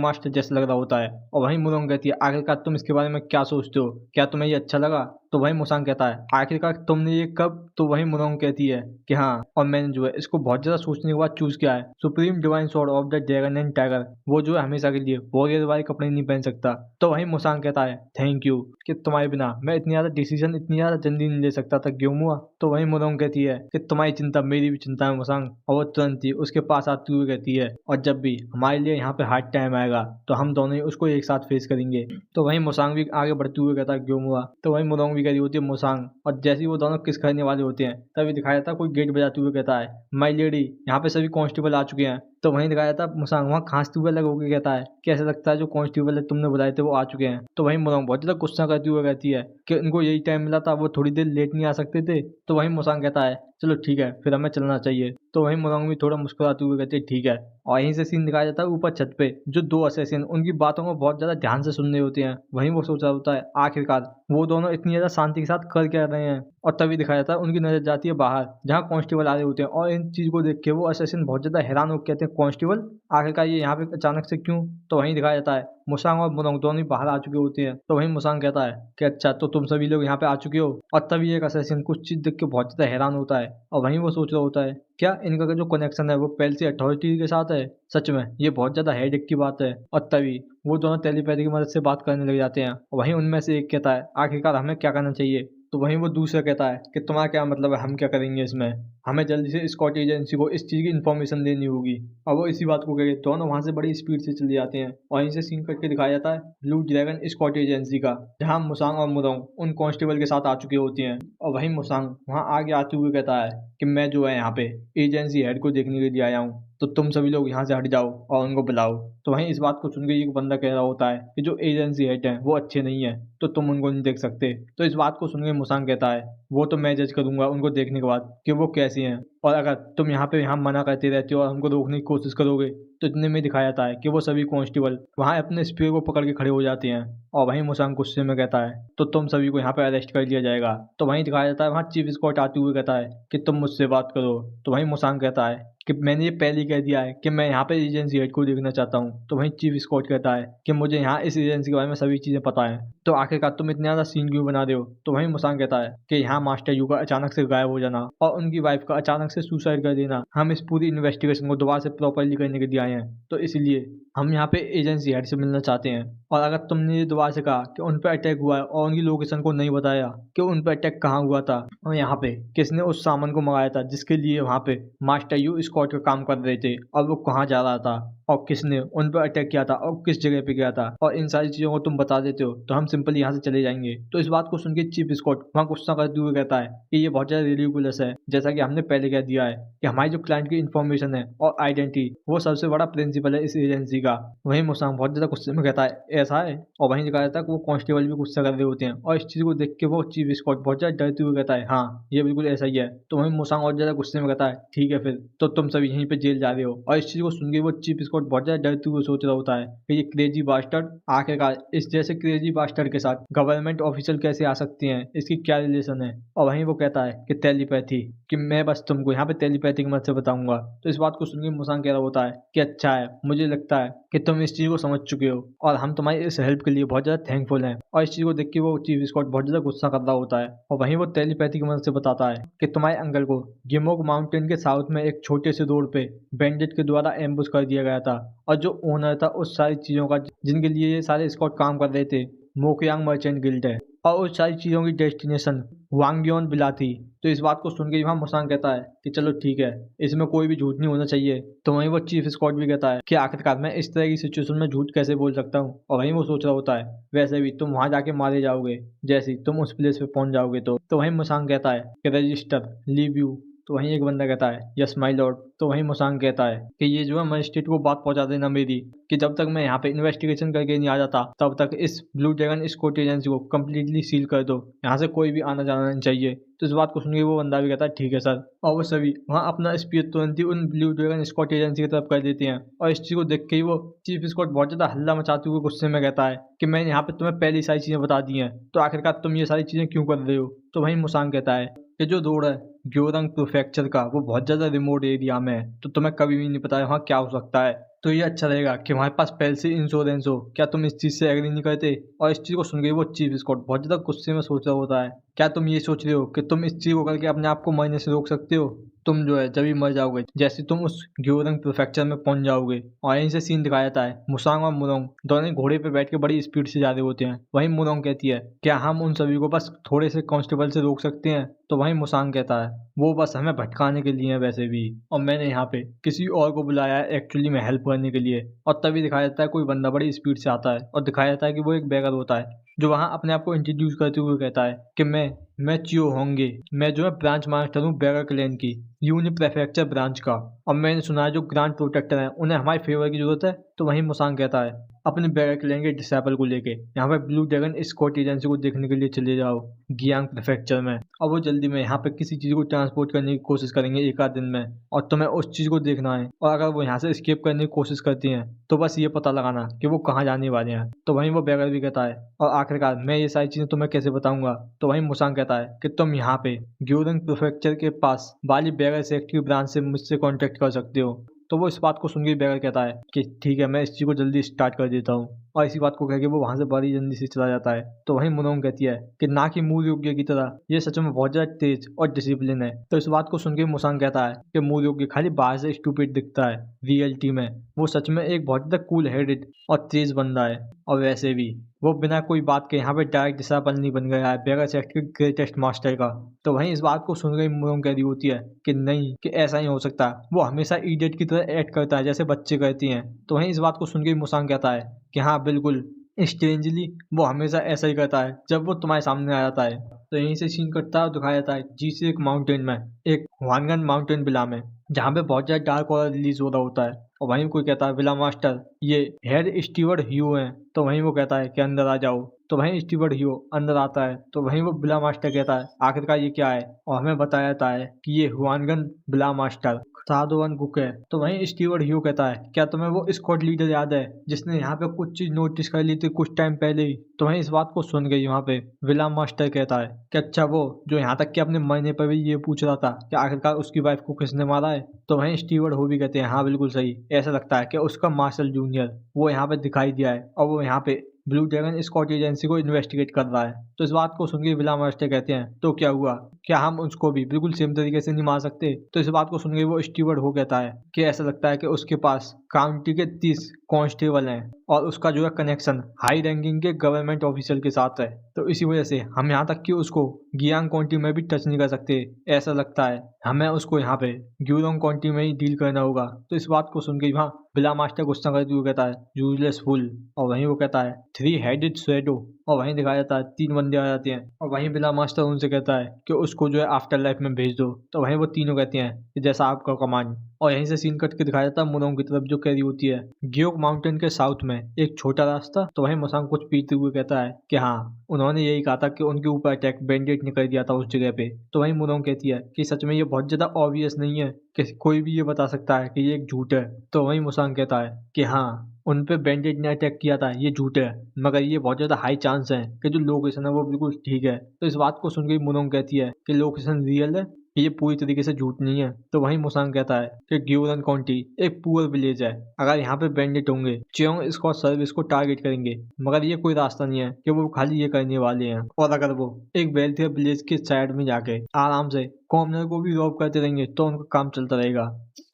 मास्टर जैसा लग रहा होता है, और वहीं मुरंग कहती है आखिरकार तुम इसके बारे में क्या सोचते हो, क्या तुम्हें ये अच्छा लगा? तो वहीं मुसांग कहता है आखिरकार तुमने ये कब? तो वहीं मुरंग कहती है कि हाँ, और मैंने जो है इसको बहुत ज्यादा सोचने के बाद चूज किया है, supreme divine sword of the dragon and tiger, वो जो है हमेशा के लिए वॉरियर वाले कपड़े नहीं पहन सकता। तो वहीं मुसांग कहता है थैंक यू कि तुम्हारे बिना मैं इतनी ज्यादा डिसीजन इतनी ज्यादा जल्दी नहीं ले सकता था ग्योमुआ। तो वहीं मुरंग कहती है कि तुम्हारी चिंता मेरी भी चिंता है मुसांग, और वो तुरंत ही उसके पास आती हुई कहती है और जब भी हमारे लिए यहाँ पे हार्ड टाइम आएगा तो हम दोनों ही उसको एक साथ फेस करेंगे। तो वहीं मुसांग भी आगे बढ़ते हुए कहता है ग्योमुआ। तो वहीं मुरंग भी कह रही होती है मुसांग, और जैसे ही वो दोनों किस करने वाले होते हैं तभी दिखाया जाता है कोई गेट बजाते हुए कहता है माई लेडी यहाँ पे सभी कांस्टेबल आ चुके हैं। तो वहीं दिखाया जाता है मुसांग वहाँ खांसते हुए लग होकर कहता है कैसे लगता है जो कांस्टेबल है तुमने बुलाए थे वो आ चुके हैं। तो वहीं मुरंग बहुत ज्यादा गुस्सा करती हुई कहती है कि उनको यही टाइम मिला था, वो थोड़ी देर लेट नहीं आ सकते थे? तो वहीं मुसांग कहता है चलो ठीक है फिर हमें चलना चाहिए। तो वहीं मुरंग भी थोड़ा मुस्कुराते हुए कहते हैं ठीक है, और यहीं से सीन दिखाया जाता है ऊपर छत पे जो दो असैसिन उनकी बातों को बहुत ज्यादा ध्यान से सुन रहे होते हैं। वहीं वो सोच रहा होता है आखिरकार वो दोनों इतनी ज्यादा शांति के साथ कर क्या रहे हैं, और तभी दिखाया जाता है उनकी नजर जाती है बाहर जहाँ कांस्टेबल आ रहे होते हैं, और इन चीज को देख के वो असैसिन बहुत ज्यादा हैरान होकर कहते हैं कांस्टेबल आखिरकार ये यहाँ पे अचानक से क्यों? तो वहीं दिखाया जाता है मुसांग और मुरंग दोनों ही बाहर आ चुके होते हैं। तो वहीं मुसांग कहता है कि अच्छा तो तुम सभी लोग यहाँ पे आ चुके हो, और तभी एक असैसिन कुछ चीज देख के बहुत ज्यादा हैरान होता है, और वहीं वो सोच रहा होता है क्या इनका जो कनेक्शन है वो पहले से अथॉरिटी के साथ है? सच में ये बहुत ज्यादा हेडेक की बात है। और तभी वो दोनों टेलीपैथी की मदद से बात करने लग जाते हैं, और वहीं उनमें से एक कहता है आखिरकार हमें क्या करना चाहिए? तो वहीं वो दूसरा कहता है कि तुम्हारा क्या मतलब है, हम क्या करेंगे इसमें, हमें जल्दी से स्कॉट एजेंसी को इस चीज़ की इन्फॉर्मेशन देनी होगी। और वो इसी बात को कह के दोनों वहाँ से बड़ी स्पीड से चले जाते हैं और यहीं से सीन कट के दिखाया जाता है ब्लू ड्रैगन स्कॉट एजेंसी का, जहाँ मुसांग और मुरोंग उन कांस्टेबल के साथ आ चुके होते हैं। और वहीं मुसांग वहाँ आगे आते हुए कहता है कि मैं जो है यहाँ पे एजेंसी हेड को देखने के लिए आया हूँ, तो तुम सभी लोग यहाँ से हट जाओ और उनको बुलाओ। तो वहीं इस बात को सुन के एक बंदा कह रहा होता है कि जो एजेंसी हेड हैं वो अच्छे नहीं है, तो तुम उनको नहीं देख सकते। तो इस बात को सुन के मुसांग कहता है वो तो मैं जज करूंगा उनको देखने के बाद कि वो कैसी हैं, और अगर तुम यहाँ मना करते रहते हो और हमको रोकने की कोशिश करोगे तो इतने में दिखाया जाता है कि वो सभी कांस्टेबल वहाँ अपने स्पीयर को पकड़ के खड़े हो जाते हैं। और वहीं मुसांग गुस्से में कहता है तो तुम सभी को यहाँ पे अरेस्ट कर लिया जाएगा। तो वहीं दिखाया जाता है वहाँ चीफ स्कॉट आते हुए कहता है कि तुम मुझसे बात करो। तो वहीं मुसांग कहता है कि मैंने ये पहले ही कह दिया है कि मैं यहाँ पे एजेंसी हेड को देखना चाहता हूँ। तो वहीं चीफ स्कॉट कहता है कि मुझे यहाँ इस एजेंसी के बारे में सभी चीज़ें पता है, तो आखिरकार तुम इतना ज़्यादा सीन क्यों बना रहे हो। तो वहीं मुसांग कहता है कि यहाँ मास्टर यू का अचानक से गायब हो जाना और उनकी वाइफ का अचानक से सुसाइड कर देना, हम इस पूरी इन्वेस्टिगेशन को दोबारा से प्रॉपरली करने के लिए आए हैं, तो इसलिए हम यहाँ पे एजेंसी हेड से मिलना चाहते हैं। और अगर तुमने ये दोबारा से कहा कि उन पर अटैक हुआ है और उनकी लोकेशन को नहीं बताया कि उन पर अटैक कहाँ हुआ था और यहाँ पे किसने उस सामान को मंगाया था जिसके लिए वहाँ पे मास्टर यू स्कॉट का काम कर रहे थे, और वो कहाँ जा रहा था और किसने उन पर अटैक किया था और किस जगह पे किया था, और इन सारी चीज़ों को तुम बता देते हो तो हम सिंपली यहाँ से चले जाएंगे। तो इस बात को सुन के चीफ स्कॉट वहाँ गुस्सा करते हुए कहता है कि ये बहुत ज़्यादा रिडिकुलस है, जैसा कि हमने पहले कह दिया है कि हमारी जो क्लाइंट की इन्फॉर्मेशन है और आइडेंटिटी वो सबसे बड़ा प्रिंसिपल है इस एजेंसी का। वहीं मुसांग बहुत ज़्यादा गुस्से में कहता है ऐसा है, और वहीं दिखाया जाता है कि वो कांस्टेबल भी गुस्सा कर रहे होते हैं, और इस चीज़ को देख के वो चीफ स्कॉट बहुत ज़्यादा डरते हुए कहता है हाँ ये बिल्कुल ऐसा ही है। तो वहीं मुसांग और ज़्यादा गुस्से में कहता है ठीक है फिर तो तुम सभी यहीं पे जेल जा रहे हो। और इस चीज़ को सुन के वो चीफ स्कॉट बहुत ज़्यादा डरते हुए सोच रहा होता है कि ये क्रेजी बास्टर्ड आखिरकार इस जैसे क्रेजी बास्टर्ड के साथ गवर्नमेंट ऑफिशियल कैसे आ सकते हैं, इसकी क्या रिलेशन है। और वहीं वो कहता है कि टेलीपैथी, कि मैं बस तुमको यहाँ पे टेलीपैथी की मदद से बताऊंगा। तो इस बात को सुन के मुसांग कह रहा होता है कि अच्छा है, मुझे लगता है कि तुम इस चीज़ को समझ चुके हो और हम तुम्हारी इस हेल्प के लिए बहुत ज़्यादा थैंकफुल हैं। और इस चीज़ को देख के वो चीफ स्कॉट बहुत ज़्यादा गुस्सा कर रहा होता है, और वहीं वो टेलीपैथी की मदद से बताता है कि तुम्हारे अंकल को गिमोक माउंटेन के साउथ में एक छोटे से रोड पे बैंडिट के द्वारा एम्बुश कर दिया गया था, और जो ओनर था उस सारी चीज़ों का जिनके लिए ये सारे स्कॉट काम कर रहे थे मोकयांग मर्चेंट गिल्ड है, और उस सारी चीज़ों की डेस्टिनेशन वांगयोन बिला थी। तो इस बात को सुन के वहाँ मुसांग कहता है कि चलो ठीक है, इसमें कोई भी झूठ नहीं होना चाहिए। तो वहीं वो चीफ स्कॉट भी कहता है कि आखिरकार मैं इस तरह की सिचुएशन में झूठ कैसे बोल सकता हूँ। और वहीं वो सोच रहा होता है वैसे भी तुम वहाँ जाके मारे जाओगे जैसे ही तुम उस प्लेस पे पहुंच जाओगे। तो वहीं मुसांग कहता है कि रजिस्टर लीव यू। तो वहीं एक बंदा कहता है यस माय लॉर्ड। तो वहीं मुसांग कहता है कि ये जो है मजिस्ट्रेट को बात पहुंचा देना मेरी, कि जब तक मैं यहाँ पे इन्वेस्टिगेशन करके नहीं आ जाता तब तक इस ब्लू ड्रैगन स्कॉट एजेंसी को कम्प्लीटली सील कर दो, यहाँ से कोई भी आना जाना नहीं चाहिए। तो इस बात को सुन के वो बंदा भी कहता है ठीक है सर। और वो सभी वहाँ अपना स्पीड तुरंत ही उन ब्लू ड्रैगन स्कॉट एजेंसी की तरफ कर देते हैं। और इस चीज़ को देख के ही वो चीफ स्कॉट बहुत ज़्यादा हल्ला मचाते हुए गुस्से में कहता है कि मैंने यहाँ पे तुम्हें पहली सारी चीज़ें बता दी हैं, तो आखिरकार तुम ये सारी चीज़ें क्यों कर रहे हो। तो वहीं मुसांग कहता है कि जो रोड है ग्योरंग प्रीफेक्चर का वो बहुत ज़्यादा रिमोट एरिया में है, तो तुम्हें कभी भी नहीं पता है वहाँ क्या हो सकता है, तो ये अच्छा रहेगा कि हमारे पास पहले से इंश्योरेंस हो। क्या तुम इस चीज़ से एग्री नहीं करते। और इस चीज़ को सुन के वो चीफ स्कॉट बहुत ज़्यादा गुस्से में सोच रहा होता है क्या तुम ये सोच रहे हो कि तुम इस चीज़ को करके अपने आप को मरने से रोक सकते हो। तुम जो है जब भी मर जाओगे जैसे तुम उस ग्योरंग प्रीफेक्चर में पहुंच जाओगे। और यहीं से सीन दिखाया जाता है मुसांग और मुरोंग दोनों घोड़े पे बैठ के बड़ी स्पीड से जा रहे होते हैं। वहीं मुरोंग कहती है क्या हम उन सभी को बस थोड़े से कांस्टेबल से रोक सकते हैं। तो वहीं मुसांग कहता है वो बस हमें भटकाने के लिए है वैसे भी, और मैंने यहाँ पे किसी और को बुलाया है एक्चुअली में हेल्प करने के लिए। और तभी दिखाया जाता है कोई बंदा बड़ी स्पीड से आता है और दिखाया जाता है कि वो एक बैगर होता है जो वहाँ अपने आप को इंट्रोड्यूस करते हुए कहता है कि मैं चियो होंगे, मैं जो है ब्रांच मास्टर हूँ बैगर क्लैन की यूनि प्रेफेक्चर ब्रांच का, और मैंने सुना है जो ग्रांड प्रोटेक्टर हैं उन्हें हमारे फेवर की जरूरत है। तो वहीं मुसांग कहता है अपने बैगर क्लैन के डिसेबल को लेके यहाँ पे ब्लू ड्रैगन स्कॉट एजेंसी को देखने के लिए चले जाओ गियांग प्रेफेक्चर में, और वो जल्दी में यहाँ पे किसी चीज़ को ट्रांसपोर्ट करने की कोशिश करेंगे एक आध दिन में, और तुम्हें उस चीज़ को देखना है। और अगर वो यहाँ से स्केप करने की कोशिश करती हैं तो बस ये पता लगाना कि वो कहाँ जाने वाले हैं। तो वहीं वो बैगर भी कहता है और आखिरकार मैं ये सारी चीज़ें तुम्हें कैसे बताऊंगा। तो वहीं मुसांग कहता है कि तुम यहाँ पे ग्योरंग प्रीफेक्चर के पास वाली बैगर सेक्टर ब्रांच से मुझसे कॉन्टेक्ट कर सकते हो। तो वो इस बात को सुन के बैगर कहता है कि ठीक है मैं इस चीज़ को जल्दी स्टार्ट कर देता हूँ। और इसी बात को कह के वो वहां से बड़ी जल्दी से चला जाता है। तो वहीं मुनोंग कहती है कि ना कि मूल योग्य की तरह ये सच में बहुत ज्यादा तेज और डिसिप्लिन है। तो इस बात को सुन के मुसांग कहता है कि मूल योग्य खाली बाहर से स्टूपिड दिखता है, रियलिटी में वो सच में एक बहुत ज्यादा कूल हेडेड और तेज बंदा है। और वैसे भी वो बिना कोई बात के यहाँ पे डायरेक्ट डिसाइपल नहीं बन गया है बेगा सेक्ट के ग्रेटेस्ट मास्टर का। तो वहीं इस बात को सुन गई मुनोंग कह रही होती है कि नहीं, कि ऐसा नहीं हो सकता, वो हमेशा इडियट की तरह एक्ट करता है जैसे बच्चे करती हैं। तो वहीं इस बात को सुन के मुसांग कहता है कि हाँ बिल्कुल, स्ट्रेंजली वो हमेशा ऐसा ही करता है जब वो तुम्हारे सामने आ जाता है। तो यहीं से सीन कटता है और दिखाया जाता है जी एक माउंटेन में, एक हुआनगन माउंटेन विला में, जहाँ पे बहुत ज्यादा डार्क और रिलीज हो रहा होता है। और वहीं कोई कहता है विला मास्टर ये हेड स्टीवर्ड ह्यू है। तो वहीं वो कहता है कि अंदर आ जाओ। तो वहीं स्टीवर्ड ह्यू अंदर आता है। तो वहीं वो विला मास्टर कहता है आखिरकार ये क्या है, और हमें बताया जाता है कि ये हुआनगन विला मास्टर साधुवन कुक है। तो वहीं स्टीवर्ड ह्यू कहता है क्या तुम्हें वो स्क्वाड लीडर याद है जिसने यहाँ पे कुछ चीज नोटिस कर ली थी कुछ टाइम पहले ही। तो वहीं इस बात को सुन गई वहाँ पे विला मास्टर कहता है कि अच्छा वो जो यहाँ तक कि अपने मरने पर भी ये पूछ रहा था कि आखिरकार उसकी वाइफ को किसने मारा है। तो वहीं स्टीवर्ड हो भी कहते हैं हाँ बिल्कुल सही, ऐसा लगता है कि उसका मार्शल जूनियर वो यहाँ पे दिखाई दिया है और वो यहाँ पे ब्लू ड्रैगन स्कॉट एजेंसी को इन्वेस्टिगेट कर रहा है। तो इस बात को सुन के विला मास्टर कहते हैं तो क्या हुआ, क्या हम उसको भी बिल्कुल सेम तरीके से नहीं मार सकते। तो इस बात को सुन के वो स्टीवर्ड हो कहता है कि ऐसा लगता है कि उसके पास काउंटी के 30 कांस्टेबल हैं और उसका जो है कनेक्शन हाई रैंकिंग के गवर्नमेंट ऑफिसर के साथ है। तो इसी वजह से हम यहाँ तक कि उसको गियांग काउंटी में भी टच नहीं कर सकते। ऐसा लगता है हमें उसको यहाँ पे ग्यूरोंग काउंटी में ही डील करना होगा। तो इस बात को सुन के वहाँ विला मास्टर गुस्सा करते हुए कहता है यूजलेस फुल। और वहीं वो कहता है 3 हेडेड शैडो। और वहीं दिखाया जाता है 3 बंदे आ जाते हैं और वहीं विला मास्टर उनसे कहता है कि उसको जो है आफ्टर लाइफ में भेज दो। तो वहीं वो तीनों कहते हैं कि जैसा आपका कमांड। और यहीं से सीन कट के दिखाया जाता है मुनोंग की तरफ जो कह रही होती है ग्योक माउंटेन के साउथ में एक छोटा रास्ता। तो वहीं मुसांग कुछ पीते हुए कहता है कि हाँ उन्होंने यही कहा था कि उनके ऊपर अटैक बैंडेट ने कर दिया था उस जगह पे। तो वहीं मुनोंग कहती है कि सच में ये बहुत ज्यादा ऑब्वियस नहीं है कि कोई भी ये बता सकता है कि ये एक झूठ है। तो वहीं मुसांग कहता है कि हाँ उन पे बैंडेट ने अटैक किया था ये झूठ है, मगर ये बहुत ज्यादा हाई चांस है कि जो लोकेशन है वो बिल्कुल ठीक है। तो इस बात को सुनकर मुनोंग कहती है कि लोकेशन रियल है, ये पूरी तरीके से झूठ नहीं है। तो वहीं मुसांग कहता है कि ग्यूरन काउंटी एक पुअर विलेज है, अगर यहाँ पे बैंडिट होंगे चियोंग स्क्वाड सर्विस को टारगेट करेंगे, मगर ये कोई रास्ता नहीं है कि वो खाली ये करने वाले हैं। और अगर वो एक वेल्थियर विलेज के साइड में जाके आराम से कॉमनर को भी रॉब करते रहेंगे तो उनका काम चलता रहेगा।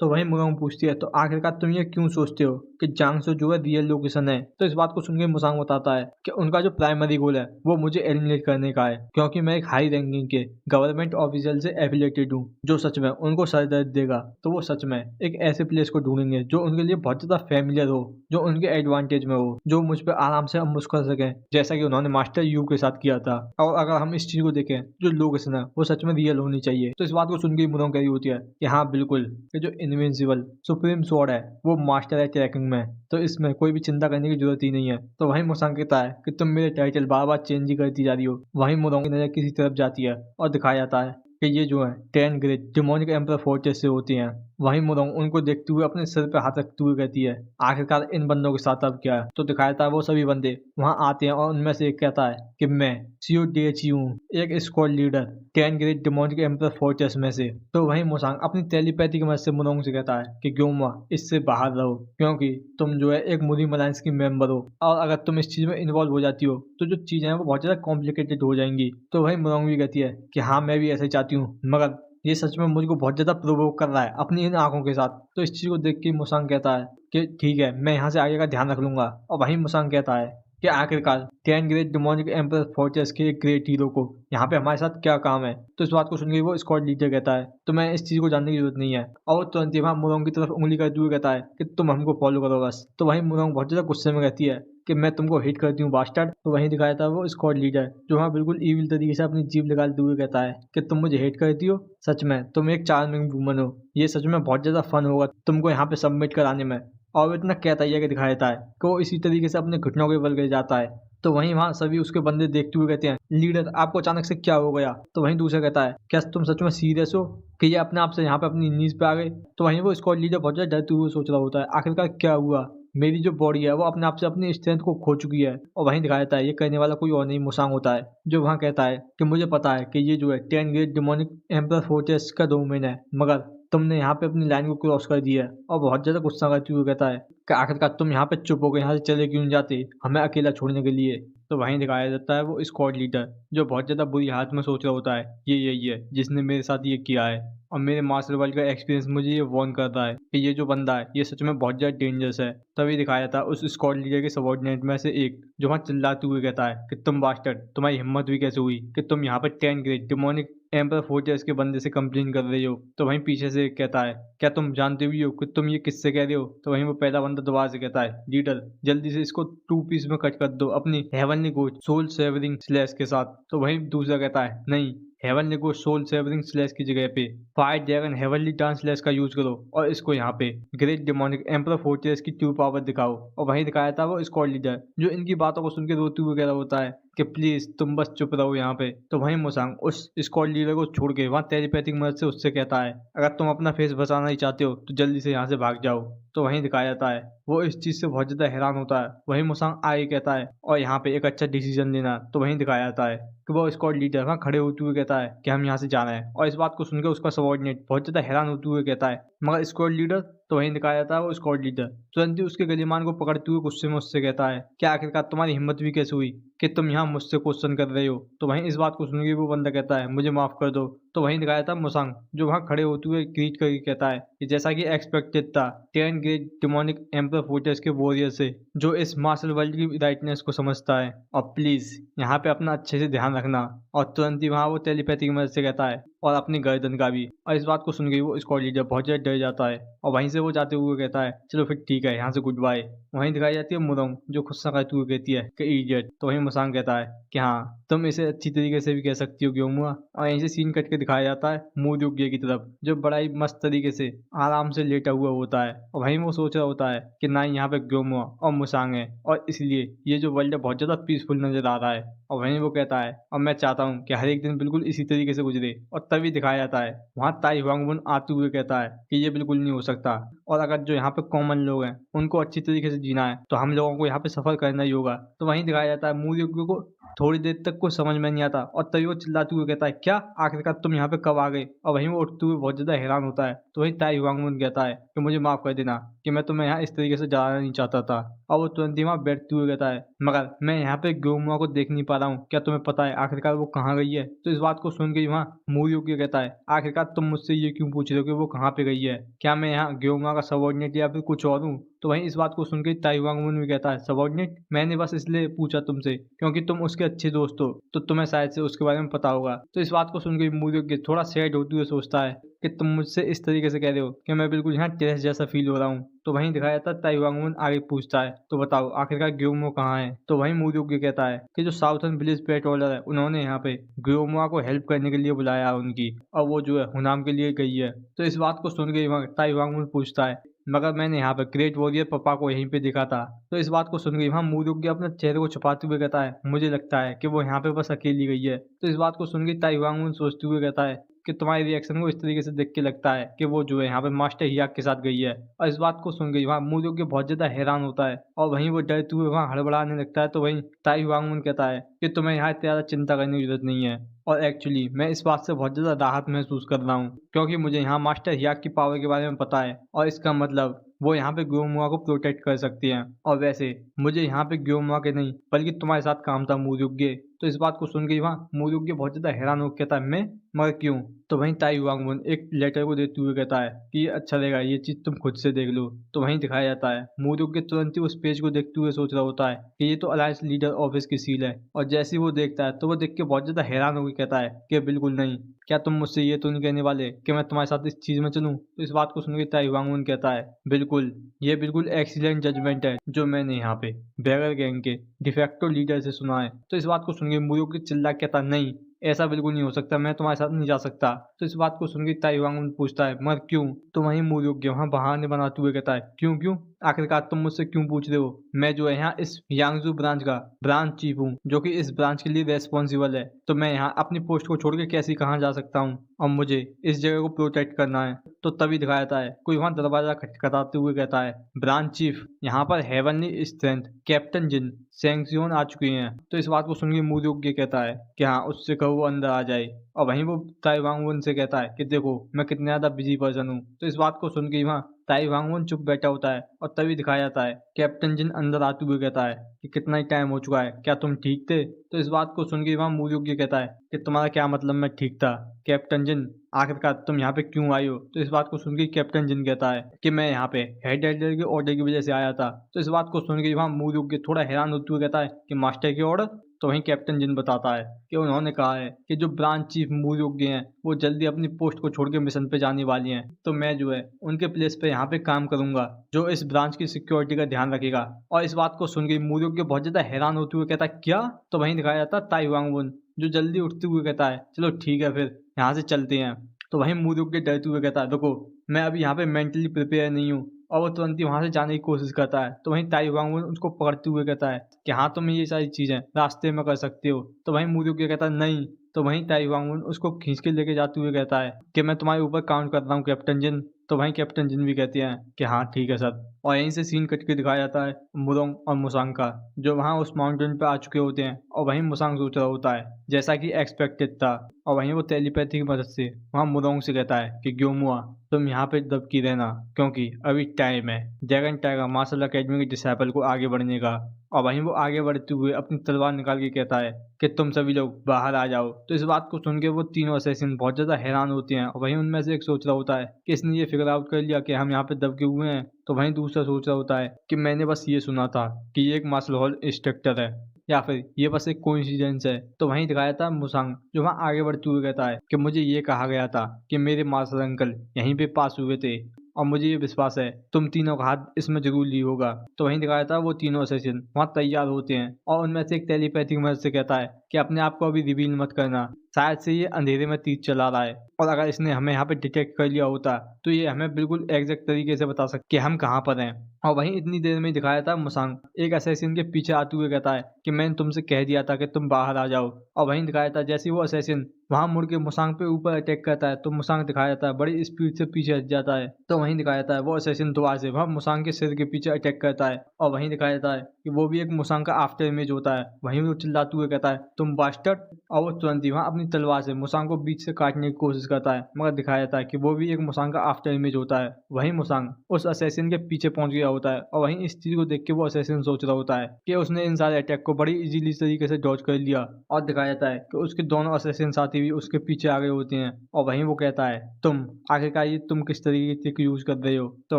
तो वहीं मुसांग पूछती है तो आखिरकार तुम ये क्यों सोचते हो कि जांगसो जो है रियल लोकेशन है। तो इस बात को सुनकर मुसांग बताता है कि उनका जो प्राइमरी गोल है वो मुझे एलिमिनेट करने का है, क्योंकि मैं एक हाई रैंकिंग के गवर्नमेंट ऑफिशियल से एफिलिएटेड हूँ जो सच में उनको सर दर्द देगा। तो वो सच में एक ऐसे प्लेस को ढूंढेंगे जो उनके लिए बहुत ज्यादा फेमिलियर हो, जो उनके एडवांटेज में हो, जो मुझ पर आराम से अम्बुश कर सके जैसा कि उन्होंने मास्टर यू के साथ किया था। और अगर हम इस चीज को देखें जो लोकेशन है वो सच में रियल होनी चाहिए। तो इस बात को सुनकर मुनोंग कह रही होती है कि हाँ बिल्कुल, ये जो इनविंसिबल सुप्रीम स्वॉर्ड है वो मास्टर है ट्रैकिंग में, तो इसमें कोई भी चिंता करने की जरूरत ही नहीं है। तो वहीं मुसांग कहता है कि तुम मेरे टाइटल बार बार चेंज ही करती जा रही हो। वहीं मुनोंग की नजर किसी तरफ जाती है और दिखाया जाता है कि ये जो है 10 ग्रेट डिमोनिक एम्पर फोर्ट्रेस से होती हैं। वहीं मुनोंग उनको देखते हुए अपने सिर पे हाथ रखते हुए कहती है आखिरकार इन बंदों के साथ अब क्या है। तो दिखाया जाता है वो सभी बंदे वहां आते हैं और उनमें से एक कहता है कि मैं सीओ डेची हूँ, एक squad leader 10 great demonic emperor fortress में से। तो वहीं मुसांग अपनी टेलीपैथी की मदद से मुनोंग से कहता है कि ग्योमा इससे बाहर रहो, क्योंकि तुम जो है एक मुरीम अलायंस की मेंबर हो और अगर तुम इस चीज में इन्वॉल्व हो जाती हो तो जो चीजें हैं वो बहुत ज्यादा कॉम्प्लिकेटेड हो जाएंगी। तो वहीं मुनोंग भी कहती है कि हाँ मैं भी ऐसे चाहती हूँ, मगर ये सच में मुझको बहुत ज्यादा प्रोवोक कर रहा है अपनी इन आंखों के साथ। तो इस चीज को देख के मुसांग कहता है कि ठीक है मैं यहाँ से आगे का ध्यान रख लूंगा। और वहीं मुसांग कहता है कि आखिरकार 10 ग्रेट डिमोनिक एम्पर फोर्ट्रेस के एक ग्रेट हीरो को यहाँ पे हमारे साथ क्या काम है। तो इस बात को सुनकर वो स्क्वाड लीडर कहता है तो मैं इस चीज को जानने की जरूरत नहीं है। और वो तुरंत ही वहाँ मुनोंग की तरफ उंगली करते हुए कहता है कि तुम हमको फॉलो करो बस। तो वहीं मुनोंग बहुत ज्यादा गुस्से में कहती है कि मैं तुमको हिट करती हूँ बास्टर्ड। तो वहीं दिखाया था वो स्क्वाड लीडर जो वहाँ बिल्कुल ईविल तरीके से अपनी जीभ निकालते हुए कहता है कि तुम मुझे हेट करती हो, सच में तुम एक चार्मिंग वूमन हो, ये सच में बहुत ज्यादा फन होगा तुमको यहाँ पे सबमिट कराने में। और वो इतना कहता ही है कि दिखाया जाता है कि वो इसी तरीके से अपने घुटनों के बल गिर जाता है। तो वहीं वहां सभी उसके बंदे देखते हुए कहते हैं लीडर आपको अचानक से क्या हो गया। तो वहीं दूसरा कहता है क्या तुम सच में सीरियस हो कि ये अपने आप से यहाँ पे अपनी नीज पे आ गए। तो वहीं वो स्क्वाड लीडर बहुत ज्यादा डरते हुए सोच रहा होता है आखिरकार क्या हुआ, मेरी जो बॉडी है वो अपने आप से अपनी स्ट्रेंथ को खो चुकी है। और वहीं दिखाया जाता है ये करने वाला कोई और नहीं मुसांग होता है जो वहाँ कहता है कि मुझे पता है कि ये जो है 10 ग्रेट डिमोनिक एम्पर फोर्ट्रेस का डोमेन है, मगर तुमने यहाँ पे अपनी लाइन को क्रॉस कर दिया है। और बहुत ज़्यादा गुस्सा करते हुए कहता है कि आखिरकार तुम यहाँ पे चुप हो गए, यहाँ से चले क्यों नहीं जाते हमें अकेला छोड़ने के लिए। तो वहीं दिखाया जाता है वो स्क्वाड लीडर जो बहुत ज़्यादा बुरी हालत में सोच रहा होता है ये यही है जिसने मेरे साथ ये किया है। और मेरे मार्शल वर्ल्ड का एक्सपीरियंस मुझे ये वार्न करता है कि ये जो बंदा है ये सच में बहुत ज़्यादा डेंजरस है। तभी दिखाया जाता है उस स्क्वाड लीडर के सबॉर्डिनेट में से एक जो वहाँ चिल्लाते हुए कहता है कि तुम बास्टर्ड, तुम्हारी हिम्मत भी कैसे हुई कि तुम यहाँ पे 10 ग्रेड डिमोनिक एम्पर फोर्ट्रेस के बंदे से कंप्लेन कर रहे हो। तो वहीं पीछे से एक कहता है क्या तुम जानते भी हो कि तुम ये किससे कह रहे हो। तो वहीं वो पहला बंदा दोबारा से कहता है लीडर जल्दी से इसको 2 पीस में कट कर दो अपनी heavenly ghost soul severing slash के साथ। तो वहीं दूसरा कहता है नहीं, heavenly ghost soul severing slash की जगह पे fire dragon heavenly dance slash का यूज करो और इसको यहाँ पे ग्रेट डिमोनिक एम्पर फोर्ट्रेस की ट्रू पावर दिखाओ। और वहीं दिखाया था वो स्क्वाड लीडर जो इनकी बातों को सुन के रोते हुए कह रहा होता है कि प्लीज तुम बस चुप रहो यहाँ पे। तो वहीं मुसांग उस स्क्वाड लीडर को छोड़ के वहाँ टेलीपैथिक मदद से उससे कहता है अगर तुम अपना फेस बचाना ही चाहते हो तो जल्दी से यहाँ से भाग जाओ। तो वहीं दिखाया जाता है वो इस चीज से बहुत ज्यादा हैरान होता है। वहीं मुसांग आगे कहता है और यहाँ पे एक अच्छा डिसीजन लेना। तो वहीं दिखाया जाता है कि वो स्क्वाड लीडर वहाँ खड़े होते हुए कहता है कि हम यहाँ से जाना है। और इस बात को सुनकर उसका सबॉर्डिनेट बहुत ज्यादा हैरान होते हुए कहता है मगर स्क्वाड लीडर। तो वहीं दिखाया जाता है वो स्क्वाड लीडर तुरंत ही उसके गलीमान को पकड़ते हुए गुस्से में उससे कहता है क्या आखिरकार तुम्हारी हिम्मत भी कैसे हुई कि तुम यहाँ मुझसे क्वेश्चन कर रहे हो। तो वहीं इस बात को सुन के वो बंदा कहता है मुझे माफ कर दो। तो वहीं दिखाया था मुसांग जो वहाँ खड़े होते हुए ग्रीट करके कहता है कि जैसा कि एक्सपेक्टेड था 10 ग्रेट डिमोनिक एम्पर फोर्ट्रेस के वॉरियर से जो इस मार्शल वर्ल्ड की राइटनेस को समझता है। और प्लीज यहाँ पे अपना अच्छे से ध्यान रखना। और तुरंत ही वहाँ वो टेलीपैथी की मदद से कहता है और अपनी गर्दन का भी। और इस बात को सुन के वो स्क्वाड लीडर बहुत ज्यादा डर जाता है और वहीं से वो जाते हुए कहता है चलो फिर ठीक है यहाँ से गुड बाय। वहीं दिखाई जाती है मुरंग जो गुस्सा करते हुए कहती है कि इडियट। तो वहीं मुसांग कहता है कि हाँ तुम इसे अच्छी तरीके से भी कह सकती हो ग्योमुआ। और यहीं से सीन कट के दिखाया जाता है मूर्योग्य की तरफ जो बड़ा ही मस्त तरीके से आराम से लेटा हुआ होता है। और वहीं वो सोच रहा होता है कि ना यहाँ पे ग्योमुआ और मुसांग है और इसलिए ये जो वर्ल्ड है बहुत ज्यादा पीसफुल नजर आ रहा है। और वहीं वो कहता है और मैं चाहता हूँ कि हर एक दिन बिल्कुल इसी तरीके से गुजरे। और तभी दिखाया जाता है वहाँ ताई हुआंगबुन आते हुए कहता है कि ये बिल्कुल नहीं हो सकता और अगर जो यहाँ पे कॉमन लोग हैं उनको अच्छी तरीके से जीना है तो हम लोगों को यहाँ पे सफर करना ही होगा। तो वहीं दिखाया जाता है मूर्योग्य को थोड़ी देर तक कुछ समझ में नहीं आता और तभी वो चिल्लाते हुए कहता है क्या आखिरकार तुम यहाँ पे कब आ गए। और वहीं वो उठते हुए बहुत ज्यादा हैरान होता है। तो वहीं ताई हुआंगबुन कहता है कि मुझे माफ कर देना कि मैं तुम्हें यहाँ इस तरीके से जाना नहीं चाहता था। और वो तुरंत ही वहाँ बैठते हुए कहता है मगर मैं यहाँ पे ग्योमुआ को देख नहीं पा रहा हूँ, क्या तुम्हें पता है आखिरकार वो कहाँ गई है। तो इस बात को सुन के वहाँ मूर्योग्य कहता है आखिरकार तुम मुझसे ये क्यों पूछ रहे हो कि वो कहाँ पे गई है, क्या मैं यहाँ ग्योमुआ का सबॉर्डिनेट या फिर कुछ और हूँ। तो वहीं इस बात को सुन के ताई हुआंगबुन भी कहता है सबॉर्डिनेट मैंने बस इसलिए पूछा तुमसे क्योंकि तुम उसके अच्छे दोस्त हो तो तुम्हें शायद से उसके बारे में पता होगा। तो इस बात को सुन के मूर्योग्य थोड़ा सैड होते हुए सोचता है कि तुम मुझसे इस तरीके से कह रहे हो कि मैं बिल्कुल यहाँ टेरस जैसा फील हो रहा हूँ। तो वहीं दिखाया जाता है ताई हुआंगबुन आगे पूछता है तो बताओ आखिरकार ग्योमुआ कहाँ है। तो वहीं मूर्योग्य कहता है कि जो साउथर्न विलेज पेट्रोलर है उन्होंने यहाँ पे ग्योमुआ को हेल्प करने के लिए बुलाया है उनकी और वो जो है हुनाम के लिए गई है। तो इस बात को सुन के ताई हुआंगबुन पूछता है मगर मैंने यहाँ पे ग्रेट वॉरियर पापा को यहीं पे देखा था। तो इस बात को सुन के वहाँ मूर्योग्य अपने चेहरे को छुपाते हुए कहता है मुझे लगता है कि वो यहाँ पे बस अकेली गई है। तो इस बात को सुन के ताई हुआंगबुन सोचते हुए कहता है कि तुम्हारे रिएक्शन को इस तरीके से देख के लगता है कि वो जो है यहाँ पे मास्टर हियाक के साथ गई है। और इस बात को सुन के वहाँ मूर्योग्य बहुत ज्यादा हैरान होता है और वहीं वो डरते हुए वहाँ हड़बड़ाने लगता है। तो वहीं ताई हुआंगबुन कहता है कि तुम्हें यहाँ इतनी ज्यादा चिंता करने की जरूरत नहीं है और एक्चुअली मैं इस बात से बहुत ज्यादा राहत महसूस कर रहा हूँ क्योंकि मुझे यहाँ मास्टर हियाक की पावर के बारे में पता है और इसका मतलब वो यहाँ पे ग्योमुआ को प्रोटेक्ट कर सकती हैं। और वैसे मुझे यहाँ पे ग्योमुआ के नहीं बल्कि तुम्हारे साथ काम था मूर्योग्य। तो इस बात को सुन के वहाँ मूर्योग्य बहुत ज्यादा हैरान हो कहता है मैं मगर क्यों। तो वहीं ताई हुआंगबुन एक लेटर को देते हुए कहता है कि ये अच्छा रहेगा ये चीज तुम खुद से देख लो। तो वहीं दिखाया जाता है मूर्योग्य तुरंत ही उस पेज को देखते हुए सोच रहा होता है कि ये तो अलायंस लीडर ऑफिस की सील है। और जैसे ही वो देखता है तो वो देख के बहुत ज्यादा हैरान होकर कहता है कि बिल्कुल नहीं, क्या तुम मुझसे ये तो नहीं कहने वाले कि मैं तुम्हारे साथ इस चीज में चलूं। तो इस बात को सुनकर ताई हुआंगबुन कहता है बिल्कुल, ये बिल्कुल एक्सीलेंट जजमेंट है जो मैंने यहाँ पे बैगर गैंग के डिफेक्टो लीडर से सुना है। तो इस बात को सुनकर मूर्योग्य चिल्ला कहता नहीं ऐसा बिल्कुल नहीं हो सकता, मैं तुम्हारे साथ नहीं जा सकता। तो इस बात को सुनकर ताई हुआंगबुन पूछता है मगर क्यों। तो वहीं मूर्योग्य वहाँ बहाने बनाते हुए कहता है क्यों क्यों, आखिरकार तुम मुझसे क्यों पूछ रहे हो। मैं जो है यहाँ इस यांगजू ब्रांच का ब्रांच चीफ हूँ जो कि इस ब्रांच के लिए रेस्पॉन्सिबल है। तो मैं यहाँ अपनी पोस्ट को छोड़ के कैसे कहाँ जा सकता हूँ और मुझे इस जगह को प्रोटेक्ट करना है। तो तभी दिखाया जाता है कोई वहाँ दरवाजा खटखटाते हुए कहता है ब्रांच चीफ यहाँ पर हेवनली स्ट्रेंथ कैप्टन जिन सेंगसियोन आ चुकी हैं। तो इस बात को सुनकर मूर्योग्य कहता है कि हाँ उससे कहो तो वो अंदर आ जाए। और वहीं वो ताई वांगवुन से कहता है कि देखो मैं कितना ज़्यादा बिजी पर्सन हूँ। तो इस बात को सुन के वहाँ ताई वांगवुन चुप बैठा होता है और तभी दिखाया जाता है कैप्टन जिन अंदर आते हुए कहता है कि कितना ही टाइम हो चुका है, क्या तुम ठीक थे? तो इस बात को सुन के वहाँ मूयोग्य कहता है कि तुम्हारा क्या मतलब मैं ठीक था? कैप्टन जिन आखिरकार तुम यहाँ पे क्यों आई हो? तो इस बात को सुन के कैप्टन जिन कहता है कि मैं यहाँ पे हेड एडिटर के ऑर्डर की वजह से आया था। तो इस बात को सुन के वहाँ मूयोग्य थोड़ा हैरान होते हुए कहता है कि मास्टर के ऑर्डर? तो वहीं कैप्टन जिन बताता है कि उन्होंने कहा है कि जो ब्रांच चीफ मूयोग्य हैं वो जल्दी अपनी पोस्ट को छोड़ के मिशन पे जाने वाली हैं, तो मैं जो है उनके प्लेस पे यहाँ पे काम करूंगा जो इस ब्रांच की सिक्योरिटी का ध्यान रखेगा। और इस बात को सुन के मूयोग्य बहुत ज्यादा हैरान होते हुए कहता है क्या? तो वहीं दिखाया जाता है ताई वांगवुन जो जल्दी उठते हुए कहता है चलो ठीक है फिर यहाँ से चलते हैं। तो वहीं मूयोग्य डरते हुए कहता है देखो मैं अभी यहाँ पे मेंटली प्रिपेयर नहीं हूँ, और वो तुरंत ही वहां से जाने की कोशिश करता है। तो वहीं ताई वांगवुन उसको पकड़ते हुए कहता है कि हाँ तुम ये सारी चीजें रास्ते में कर सकते हो। तो वहीं मूयोग्य कहता है नहीं। तो वहीं ताई वांगवुन उसको खींच के लेके जाते हुए कहता है कि मैं तुम्हारे ऊपर काउंट कर रहा हूँ कैप्टन जिन। तो वहीं कैप्टन जिन भी कहते हैं कि हाँ ठीक है सर। और यहीं से सीन कट के दिखाया जाता है मुरोंग और मुसांग का, जो वहाँ उस माउंटेन पे आ चुके होते हैं। और वहीं मुसांग सोच रहा होता है जैसा कि एक्सपेक्टेड था। और वहीं वो टेलीपैथी की मदद से वहाँ मुरोंग से कहता है कि ग्योमुआ तुम यहाँ पे दबकी रहना क्योंकि अभी टाइम है ड्रैगन टाइगर मार्शल अकेडमी के डिसाइपल को आगे बढ़ने का। और वहीं वो आगे बढ़ते हुए अपनी तलवार निकाल के कहता है कि तुम सभी लोग बाहर आ जाओ। तो इस बात को सुन के वो तीनों असैसिन बहुत ज्यादा हैरान होते हैं। और वहीं उनमें से एक सोच रहा होता है कि इसने ये फिगर आउट कर लिया कि हम यहाँ पे दबके हुए हैं। तो वहीं दूसरा सोच रहा होता है कि मैंने बस ये सुना था कि ये एक मार्शल हॉल इंस्ट्रक्टर है या फिर ये बस एक कोइंसिडेंस है। तो वहीं दिखाया था मुसांग जो वहाँ आगे बढ़ते हुए कहता है कि मुझे ये कहा गया था कि मेरे मार्शल अंकल यहीं पे पास हुए थे और मुझे ये विश्वास है तुम तीनों का हाथ इसमें जरूर ली होगा। तो वहीं दिखाया था वो तीनों असैसिन वहाँ तैयार होते हैं और उनमें से एक टेलीपैथिक मदद से कहता है कि अपने आप को अभी रिवील मत करना, शायद से ये अंधेरे में तीर चला रहा है और अगर इसने हमें यहाँ पे डिटेक्ट कर लिया होता तो ये हमें बिल्कुल एग्जैक्ट तरीके से बता सकते कि हम कहाँ पर हैं। और वहीं इतनी देर में दिखाया था मुसांग एक असैसिन के पीछे आते हुए कहता है कि मैंने तुमसे कह दिया था कि तुम बाहर आ जाओ। और वहीं दिखाया था जैसे वो असैसिन वहां मुड़ के मुसांग पे ऊपर अटैक करता है तो मुसांग दिखाया जाता है बड़ी स्पीड से पीछे हट जाता है। तो वहीं दिखाया जाता है वो असैसिन दोबारा से वहां मुसांग के सिर के पीछे अटैक करता है। और वहीं दिखाया जाता है कि वो भी एक मुसांग का आफ्टर इमेज होता है। वहीं वो चिल्लाते हुए कहता है तुम बास्टर्ड। और वो तुरंत ही वहां अपनी तलवार से मुसांग को बीच से काटने की कोशिश करता है, मगर दिखाया जाता है कि वो भी एक मुसांग का आफ्टर इमेज होता है। वहीं मुसांग उस असैसिन के पीछे पहुंच गया होता है और वहीं इस चीज को देख के वो असैसिन सोच रहा होता है कि उसने इन सारे अटैक को बड़ी इजीली तरीके से डॉज कर लिया। और दिखाया जाता है कि उसके दोनों असैसिन साथी भी उसके पीछे आ गए होते हैं। और वहीं वो कहता है तुम आखिरकार ये तुम किस तरीके की ट्रिक यूज कर रहे हो? तो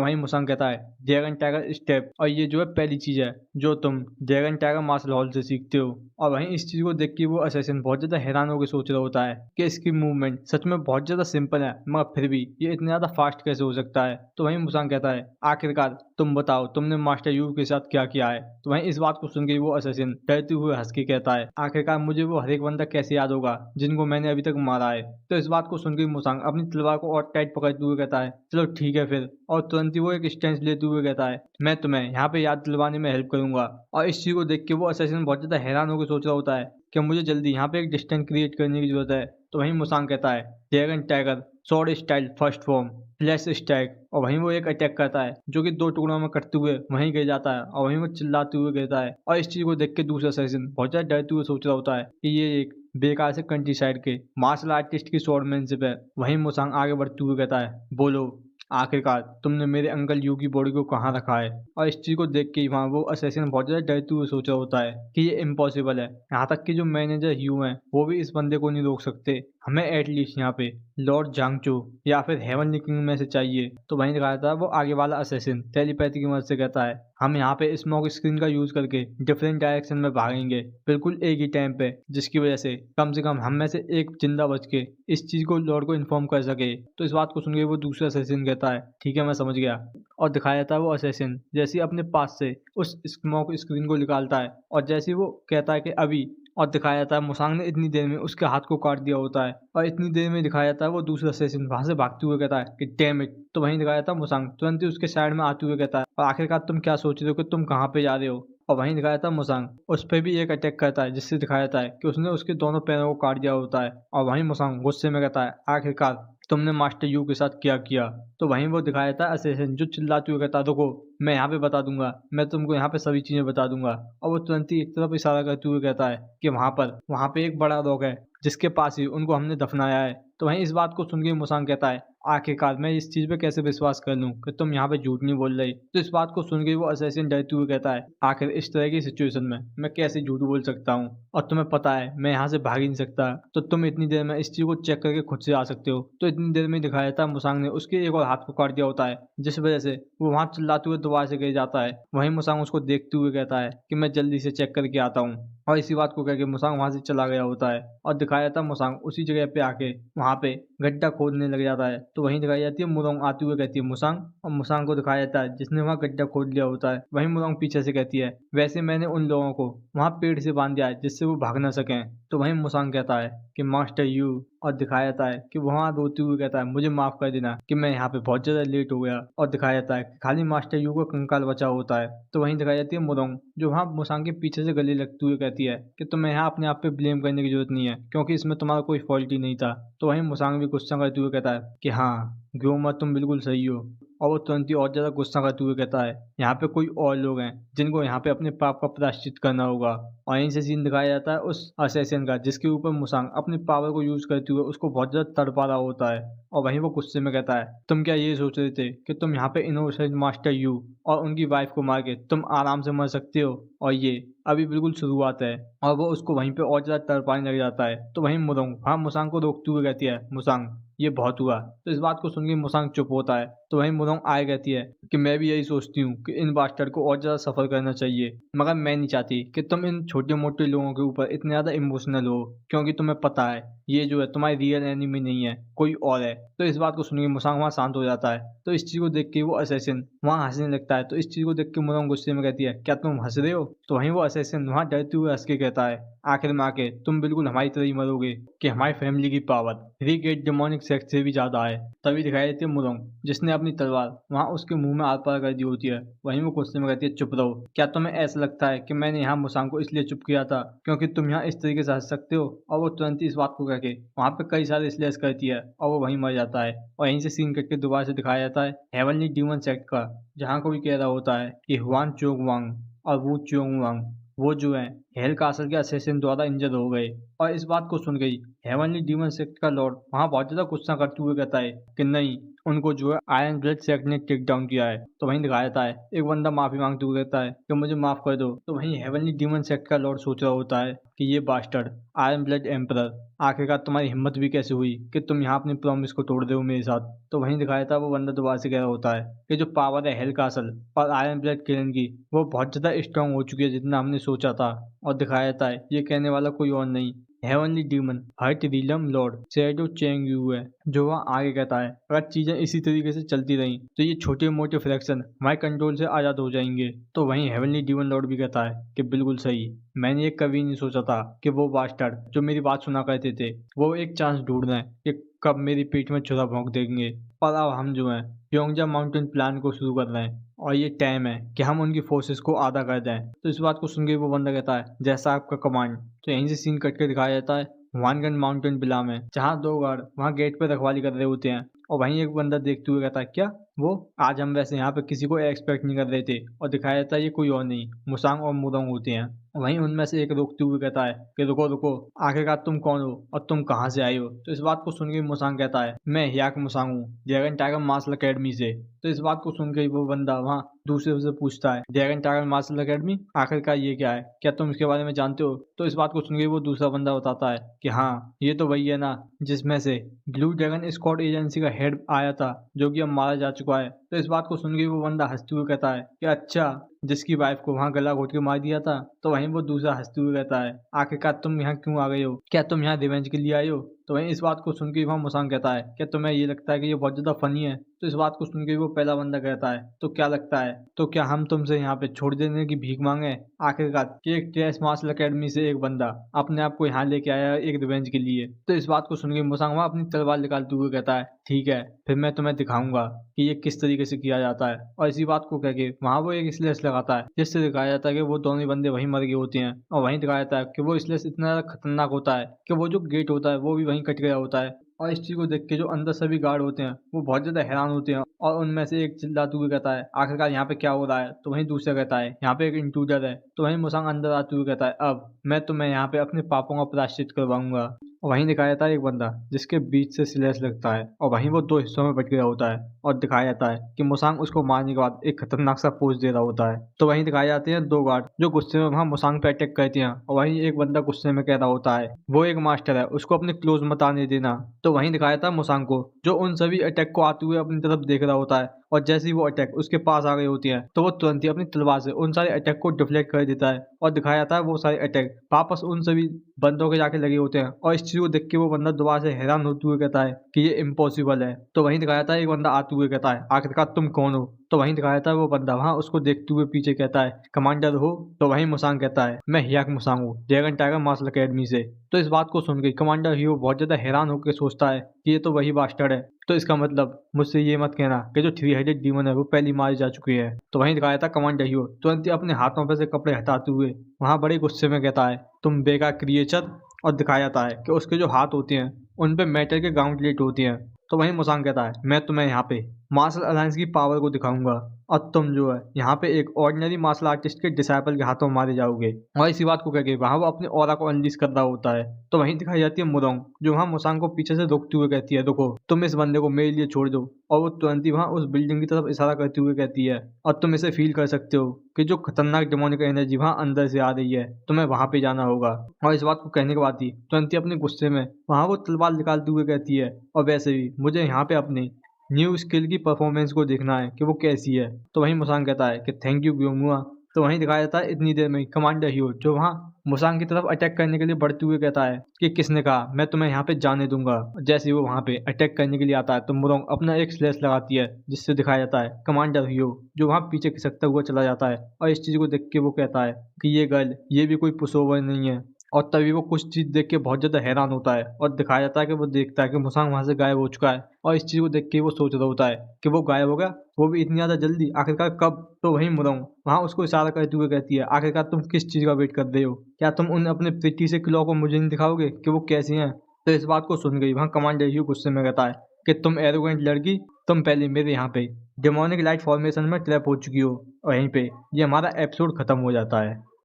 वहीं मुसांग कहता है ड्रैगन टाइगर स्टेप, और ये जो है पहली चीज है जो तुम ड्रैगन टाइगर मार्शल हॉल से सीखते हो। और वहीं इस चीज को देख के वो असैसिन बहुत ज्यादा हैरान होकर सोच रहा होता है कि इसकी मूवमेंट सच में बहुत ज्यादा सिंपल है, मगर फिर भी ये इतना ज्यादा फास्ट कैसे हो सकता है? तो वहीं मुसांग कहता है आखिरकार तुम बताओ तुमने मास्टर यू के साथ क्या किया है? तो वहीं इस बात को सुन के वो असैसिन डरते हुए हंस के कहता है आखिरकार मुझे वो हर एक बंदा कैसे याद होगा जिनको मैंने अभी तक मारा है? तो इस बात को सुन के मुसांग अपनी तलवार को और टाइट पकड़ते हुए कहता है चलो ठीक है फिर। और तुरंत ही वो एक स्टैंड लेते हुए कहता है मैं तुम्हें यहाँ पे याद दिलवाने में हेल्प करूंगा। और इस चीज को देख के वो असैसिन बहुत ज्यादा हैरान होकर सोच रहा होता है कि मुझे जल्दी यहाँ पे एक डिस्टेंस क्रिएट करने की जरूरत है। तो वहीं मुसांग कहता है dragon tiger sword style first form flash Stag. और वहीं वो एक अटैक करता है जो कि दो टुकड़ों में कटते हुए वहीं गिर जाता है और वहीं वो चिल्लाते हुए गिरता है। और इस चीज को देख के दूसरा असैसिन बहुत ज्यादा डरते हुए सोच रहा होता है कि ये एक बेकार से कंट्री साइड के मार्शल आर्टिस्ट की स्वॉर्डमैनशिप है। वहीं मुसांग आगे बढ़ते हुए कहता है बोलो आखिरकार तुमने मेरे अंकल यू की बॉडी को कहाँ रखा है? और इस चीज को देख के वहाँ वो असैसिन बहुत ज्यादा डरते हुए सोच रहा होता है कि ये इम्पॉसिबल है, यहाँ तक कि जो मैनेजर ह्यू हैं वो भी इस बंदे को नहीं रोक सकते, हमें एटलीस्ट यहाँ पे लॉर्ड जांगचो या फिर हेवनली किंग में से चाहिए। तो वहीं दिखाया था वो आगे वाला असैसिन टेलीपैथी की मदद से कहता है हम यहाँ पे स्मोक स्क्रीन का यूज करके डिफरेंट डायरेक्शन में भागेंगे बिल्कुल एक ही टाइम पे, जिसकी वजह से कम हम में से एक जिंदा बच के इस चीज को लॉर्ड को इन्फॉर्म कर सके। तो इस बात को सुन के वो दूसरा असैसिन कहता है ठीक है मैं समझ गया। और दिखाया जाता है वो असैसिन जैसे ही अपने पास से उस स्मोक स्क्रीन को निकालता है और जैसे ही वो कहता है कि अभी, और दिखाया जाता है मुसांग ने इतनी देर में उसके हाथ को काट दिया होता है। और इतनी देर में दिखाया जाता है वो दूसरा असैसिन वहां से भागते हुए कहता है कि डैम इट। तो वहीं दिखाया जाता है मुसांग तुरंत ही उसके साइड में आते हुए कहता है और आखिरकार तुम क्या सोच रहे हो कि तुम कहाँ पे जा रहे हो? और वहीं दिखाया था मुसांग उस पर भी एक अटैक करता है जिससे दिखाया जाता है कि उसने उसके दोनों पैरों को काट दिया होता है। और वहीं मुसांग गुस्से में कहता है आखिरकार तुमने मास्टर यू के साथ क्या किया? तो वहीं वो दिखाया था असैसिन जो चिल्लाते हुए कहता देखो मैं यहाँ पे बता दूंगा, मैं तुमको यहाँ पे सभी चीजें बता दूंगा। और वो तुरंत ही एक तरफ इशारा करते हुए कहता है कि वहां पे एक बड़ा रॉक है जिसके पास ही उनको हमने दफनाया है। तो वहीं इस बात को सुन के मुसांग कहता है, आखिरकार मैं इस चीज पे कैसे विश्वास कर लूं कि तुम यहाँ पे झूठ नहीं बोल रही। तो इस बात को सुन के वो असैसिन डरते हुए कहता है, आखिर इस तरह की सिचुएशन में मैं कैसे झूठ बोल सकता हूँ, और तुम्हें पता है मैं यहाँ से भाग ही नहीं सकता, तो तुम इतनी देर में इस चीज को चेक करके खुद से आ सकते हो। तो इतनी देर में दिखाया जाता है मुसांग ने उसके एक और हाथ को काट दिया होता है, जिस वजह से वो वहां चिल्लाते हुए दोबारा से गिर जाता है। वहीं मुसांग उसको देखते हुए कहता है कि मैं जल्दी से चेक करके आता हूँ, और इसी बात को कह के मुसांग वहां से चला गया होता है। और दिखाया जाता है मुसांग उसी जगह पे आके वहां पे गड्ढा खोदने लग जाता है। तो वहीं दिखाई जाती है मुरोंग आती हुई कहती है मुसांग, और मुसांग को दिखाया जाता है जिसने वहां गड्ढा खोद लिया होता है। वहीं मुरोंग पीछे से कहती है, वैसे मैंने उन लोगों को वहां पेड़ से बांध दिया है जिससे वो भाग ना सकें। तो वहीं मुसांग कहता है कि मास्टर यू, और दिखाया जाता है कि वहां रोते हुए कहता है, मुझे माफ कर देना कि मैं यहाँ पे बहुत ज्यादा लेट हो गया। और दिखाया जाता है कि खाली मास्टर यू का कंकाल बचा होता है। तो वहीं दिखाई जाती है मुरोंग जो वहां मुसांग के पीछे से गले लगते हुए कहती है कि तुम्हें यहाँ अपने आप पे ब्लेम करने की जरूरत नहीं है, क्योंकि इसमें तुम्हारा कोई फॉल्ट ही नहीं था। तो वहीं मुसांग भी गुस्सा करते हुए कहता है कि हाँ ग्योमा तुम बिल्कुल सही हो। और वो तुरंत ही और ज्यादा गुस्सा करते हुए कहता है, यहाँ पे कोई और लोग हैं जिनको यहाँ पे अपने पाप का प्रायश्चित करना होगा। और यहीं से सीन दिखाया जाता है उस असैसिन का जिसके ऊपर मुसांग अपनी पावर को यूज करते हुए उसको बहुत ज्यादा तड़पा रहा होता है। और वहीं वो गुस्से में कहता है, तुम क्या ये सोच रहे थे कि तुम यहाँ पे इनोसेंट मास्टर यू और उनकी वाइफ को मार के तुम आराम से मर सकते हो, और ये अभी बिल्कुल शुरुआत है। और वो उसको वहीं पे और ज्यादा तड़पाने लग जाता है। तो वहीं मुरोंग हाँ मुसांग को रोकते हुए कहती है, मुसांग ये बहुत हुआ। तो इस बात को सुन के मुसांग चुप होता है। तो वहीं मुरोंग आए कहती है कि मैं भी यही सोचती हूँ कि इन बास्टर्ड को और ज्यादा सफर करना चाहिए, मगर मैं नहीं चाहती कि तुम इन छोटे मोटे लोगों के ऊपर इतने ज्यादा इमोशनल हो, क्योंकि तुम्हें पता है ये जो है तुम्हारी रियल एनिमी नहीं है, कोई और है। तो इस बात को सुन के मुसांग वहाँ शांत हो जाता है। तो इस चीज को देख के वो असैसिन वहाँ हंसने लगता है। तो इस चीज को देख के मुरोंग गुस्से में कहती है, क्या तुम हंस रहे हो? तो वहीं वो असैसिन वहाँ डरते हुए हंस के कहता है, आखिर में आके तुम बिल्कुल हमारी तरह ही मरोगे कि हमारी फैमिली की पावर 3 गेट डेमोनिक सेक्स से भी ज्यादा है। तभी दिखाई देती है मुरोंग जिसने अपनी तलवार वहाँ उसके मुंह में आर पार कर दी होती है। वहीं वो गुस्से में कहती है, चुप रहो। क्या तुम्हें ऐसा लगता है कि मैंने यहाँ मुसांग को इसलिए चुप किया था क्योंकि तुम यहाँ इस तरीके से हंस सकते हो? और वो तुरंत ही इस बात को कह के वहाँ पे कई सारे स्लैश करती है और वो वहीं मर जाता है। और यहीं से सीन कट के दोबारा से दिखाया जाता है हेवनली डीमन सेक्ट का, जहाँ कोई कह रहा होता है कि हुआन चोंग वांग और वू चोंग वांग वो जो है हेल कासल के असैसिन द्वारा इंजर्ड हो गए। और इस बात को सुन गई हेवनली डीमन सेक्ट का लॉर्ड वहां बहुत ज्यादा गुस्सा करते हुए कहता है कि नहीं, उनको जो है आयरन ब्लड सेक्ट ने टेक डाउन किया है। तो वहीं दिखाया जाता है एक बंदा माफी मांगते हुए कहता है कि मुझे माफ कर दो। तो वहीं हेवनली डीमन सेक्ट का लॉर्ड सोच रहा होता है कि ये बास्टर्ड आयरन ब्लड एम्परर, आखिरकार तुम्हारी हिम्मत भी कैसे हुई कि तुम यहाँ अपनी प्रॉमिस को तोड़ दो मेरे साथ। तो वहीं दिखाया था वो बंदा दोबारा से कह रहा होता है कि जो पावर है हेल कासल और आयरन ब्लड किलन की वो बहुत ज्यादा स्ट्रांग हो चुकी है जितना हमने सोचा था। और दिखाया जाता है ये कहने वाला कोई और नहीं heavenly demon heart realm lord shadow Cheng Yu है, जो वहाँ आगे कहता है अगर चीजें इसी तरीके से चलती रही तो ये छोटे मोटे फ्रैक्शन हमारे कंट्रोल से आजाद हो जाएंगे। तो वहीं हेवनली डीमन लॉर्ड भी कहता है कि बिल्कुल सही, मैंने ये कभी नहीं सोचा था कि वो बास्टर्ड जो मेरी बात सुना करते थे वो एक चांस ढूंढ रहे हैं कि कब मेरी पीठ में छुरा भोंक देंगे। और अब हम जो है योंगजा माउंटेन प्लान को शुरू कर रहे हैं और ये टाइम है कि हम उनकी फोर्सेस को आधा कर दें। तो इस बात को सुन के वो बंदा कहता है जैसा आपका कमांड। तो यहीं से सीन कट के दिखाया जाता है वानगन माउंटेन बिला में, जहाँ 2 गार्ड वहाँ गेट पे रखवाली कर रहे होते हैं। और वहीं एक बंदा देखते हुए कहता है क्या वो, आज हम वैसे यहाँ पे किसी को एक्सपेक्ट नहीं कर रहे थे। और दिखाया जाता है ये कोई और नहीं मुसांग और मुरोंग होते हैं। वहीं उनमें से एक रोकते हुए कहता है कि रुको रुको, आखिरकार तुम कौन हो और तुम कहाँ से आए हो? तो इस बात को सुन के मुसांग कहता है मैं हियाक मुसांग हूँ ड्रैगन टाइगर मार्शल अकेडमी से। तो इस बात को सुन के वो बंदा वहाँ दूसरे से पूछता है ड्रैगन टाइगर मार्शल अकेडमी, आखिरकार ये क्या है, क्या तुम इसके बारे में जानते हो? तो इस बात को सुन के वो दूसरा बंदा बताता है कि हाँ ये तो वही है ना जिसमें से ब्लू ड्रैगन स्क्वाड एजेंसी का हेड आया था जो कि अब मारा जा चुका है। तो इस बात को सुन के वो बंदा हंसते हुए कहता है कि अच्छा, जिसकी वाइफ को वहाँ गला घोट के मार दिया था। तो वहीं वो दूसरा हंसते हुए कहता है आखिरकार तुम यहाँ क्यों आ गए हो, क्या तुम यहाँ रिवेंज के लिए आए हो? तो वहीं इस बात को सुन के वहाँ मुसांग कहता है क्या तुम्हें ये लगता है कि ये बहुत ज्यादा फनी है? तो इस बात को सुन के वो पहला बंदा कहता है तो क्या लगता है, तो क्या हम तुमसे यहाँ पे छोड़ देने की भीख मांगे? आखिरकार कि एक ट्रेस मार्शल अकेडमी से एक बंदा अपने आप को यहाँ लेके आया है एक रिवेंज के लिए। तो इस बात को सुन के मुसांग वहाँ अपनी तलवार निकालते हुए कहता है ठीक है, फिर मैं तुम्हें दिखाऊंगा कि ये किस तरीके से किया जाता है। और इसी बात को कह के वहाँ वो एक स्लेश लगाता है जिससे दिखाया जाता है कि वो दोनों ही बंदे वहीं मर गए होते हैं। और वहीं दिखाया जाता है कि वो स्लेश इतना ज्यादा खतरनाक होता है कि वो जो गेट होता है वो भी वहीं कट गया होता है। और इस चीज को देख के जो अंदर सभी गार्ड होते हैं वो बहुत ज्यादा हैरान होते हैं। और उनमें से एक चिल्लाते हुए कहता है आखिरकार यहाँ पे क्या हो रहा है? तो वहीं दूसरा कहता है यहाँ पे एक इंट्रूडर है। तो वहीं मुसांग अंदर आते हुए कहता है अब मैं तुम्हें यहाँ पे अपने पापों का प्रायश्चित करवाऊंगा। वहीं दिखाया जाता है एक बंदा जिसके बीच से स्लैश लगता है और वहीं वो दो हिस्सों में बट गया होता है और दिखाया जाता है कि मुसांग उसको मारने के बाद एक खतरनाक सा पोज दे रहा होता है। तो वहीं दिखाए जाते हैं दो गार्ड जो गुस्से में वहां मुसांग पे अटैक करते हैं और वहीं एक बंदा गुस्से में कह रहा होता है वो एक मास्टर है, उसको अपने क्लोज मत आने देना। तो वहीं दिखाया जाता है मुसांग को जो उन सभी अटैक को आते हुए अपनी तरफ देख रहा होता है और जैसे ही वो अटैक उसके पास आ गई होती है तो वो तुरंत ही अपनी तलवार से उन सारे अटैक को डिफ्लेक्ट कर देता है और दिखाया जाता है वो सारे अटैक वापस उन सभी बंदों के जाके लगे होते हैं। और इस चीज को देख के वो बंदा दोबारा से हैरान होते हुए कहता है कि ये इम्पॉसिबल है। तो वहीं दिखाया जाता है एक बंदा आते हुए कहता है आखिरकार तुम कौन हो। तो वहीं दिखाया जाता है वो बंदा वहां उसको देखते हुए पीछे कहता है कमांडर हो। तो वहीं मुसांग कहता है मैं हियाक मुसांग हूँ, ड्रैगन टाइगर मार्शल अकेडमी से। तो इस बात को सुन के कमांडर हीरो बहुत ज्यादा हैरान होकर सोचता है कि ये तो वही बास्टर्ड है। तो इसका मतलब मुझसे ये मत कहना कि जो थ्री हेडेड डीमन है वो पहली मारी जा चुकी है। तो वहीं दिखाया था कमांडर हीरो तुरंत ही अपने हाथों पे से कपड़े हटाते हुए वहां बड़े गुस्से में कहता है तुम बेकार क्रिएचर। और दिखाया जाता है कि उसके जो हाथ होते हैं उन पे मेटल के गाउंटलेट होती हैं। तो वहीं मुसांग कहता है मैं तुम्हें यहाँ पे मार्शल अलायंस की पावर को दिखाऊंगा और तुम जो है यहाँ पे एक ऑर्डिनरी मार्शल आर्टिस्ट के डिसाइपल के हाथों मारे जाओगे। और इसी बात को कहके वहां वो अपने ऑरा को अनलीश कर रहा होता है। तो वहीं दिखाई जाती है मुरोंग जो वहां मुसांग को पीछे से रोकते हुए कहती है देखो तुम इस बंदे को मेरे लिए छोड़ दो। और वो तुरंत ही वहां उस बिल्डिंग की तरफ इशारा करते हुए कहती है और तुम इसे फील कर सकते हो कि जो खतरनाक डिमोनिक एनर्जी वहां अंदर से आ रही है, तुम्हें वहां पे जाना होगा। और इस बात को कहने के बाद ही तुरंत ही अपने गुस्से में वहां वो तलवार निकालते हुए कहती है और वैसे भी मुझे यहाँ पे अपनी न्यू स्किल की परफॉर्मेंस को देखना है कि वो कैसी है। तो वहीं मुसांग कहता है कि थैंक यू ग्योमुआ। तो वहीं दिखाया जाता है इतनी देर में कमांडर हीरो जो वहाँ मुसांग की तरफ अटैक करने के लिए बढ़ते हुए कहता है कि किसने कहा मैं तुम्हें यहाँ पे जाने दूंगा। जैसे ही वो वहाँ पे अटैक करने के लिए आता है तो मुरोंग अपना एक स्लैश लगाती है जिससे दिखाया जाता है कमांडर हीरो जो वहाँ पीछे खिसकता हुआ चला जाता है। और इस चीज को देख के वो कहता है कि ये गर्ल ये भी कोई पुशओवर नहीं है। और तभी वो कुछ चीज देख के बहुत ज्यादा हैरान होता है और दिखाया जाता है कि वो देखता है कि मुसांग वहां से गायब हो चुका है। और इस चीज को देख के वो सोच रहा होता है कि वो गायब हो गया, वो भी इतनी ज्यादा जल्दी, आखिरकार कब। तो वहीं मुरोंग वहां उसको इशारा करते हुए कहती है आखिरकार तुम किस चीज का वेट कर रहे हो, क्या तुम उन अपने प्रीति से क्लॉ को मुझे नहीं दिखाओगे कि वो कैसी हैं। तो इस बात को सुन गई वहां कमांडर ह्यू गुस्से में कहता है कि तुम एरोगेंट लड़की, तुम पहले मेरे यहाँ पे डेमोनिक लाइट फॉर्मेशन में ट्रैप हो चुकी हो। वहीं पे ये हमारा एपिसोड खत्म हो जाता है।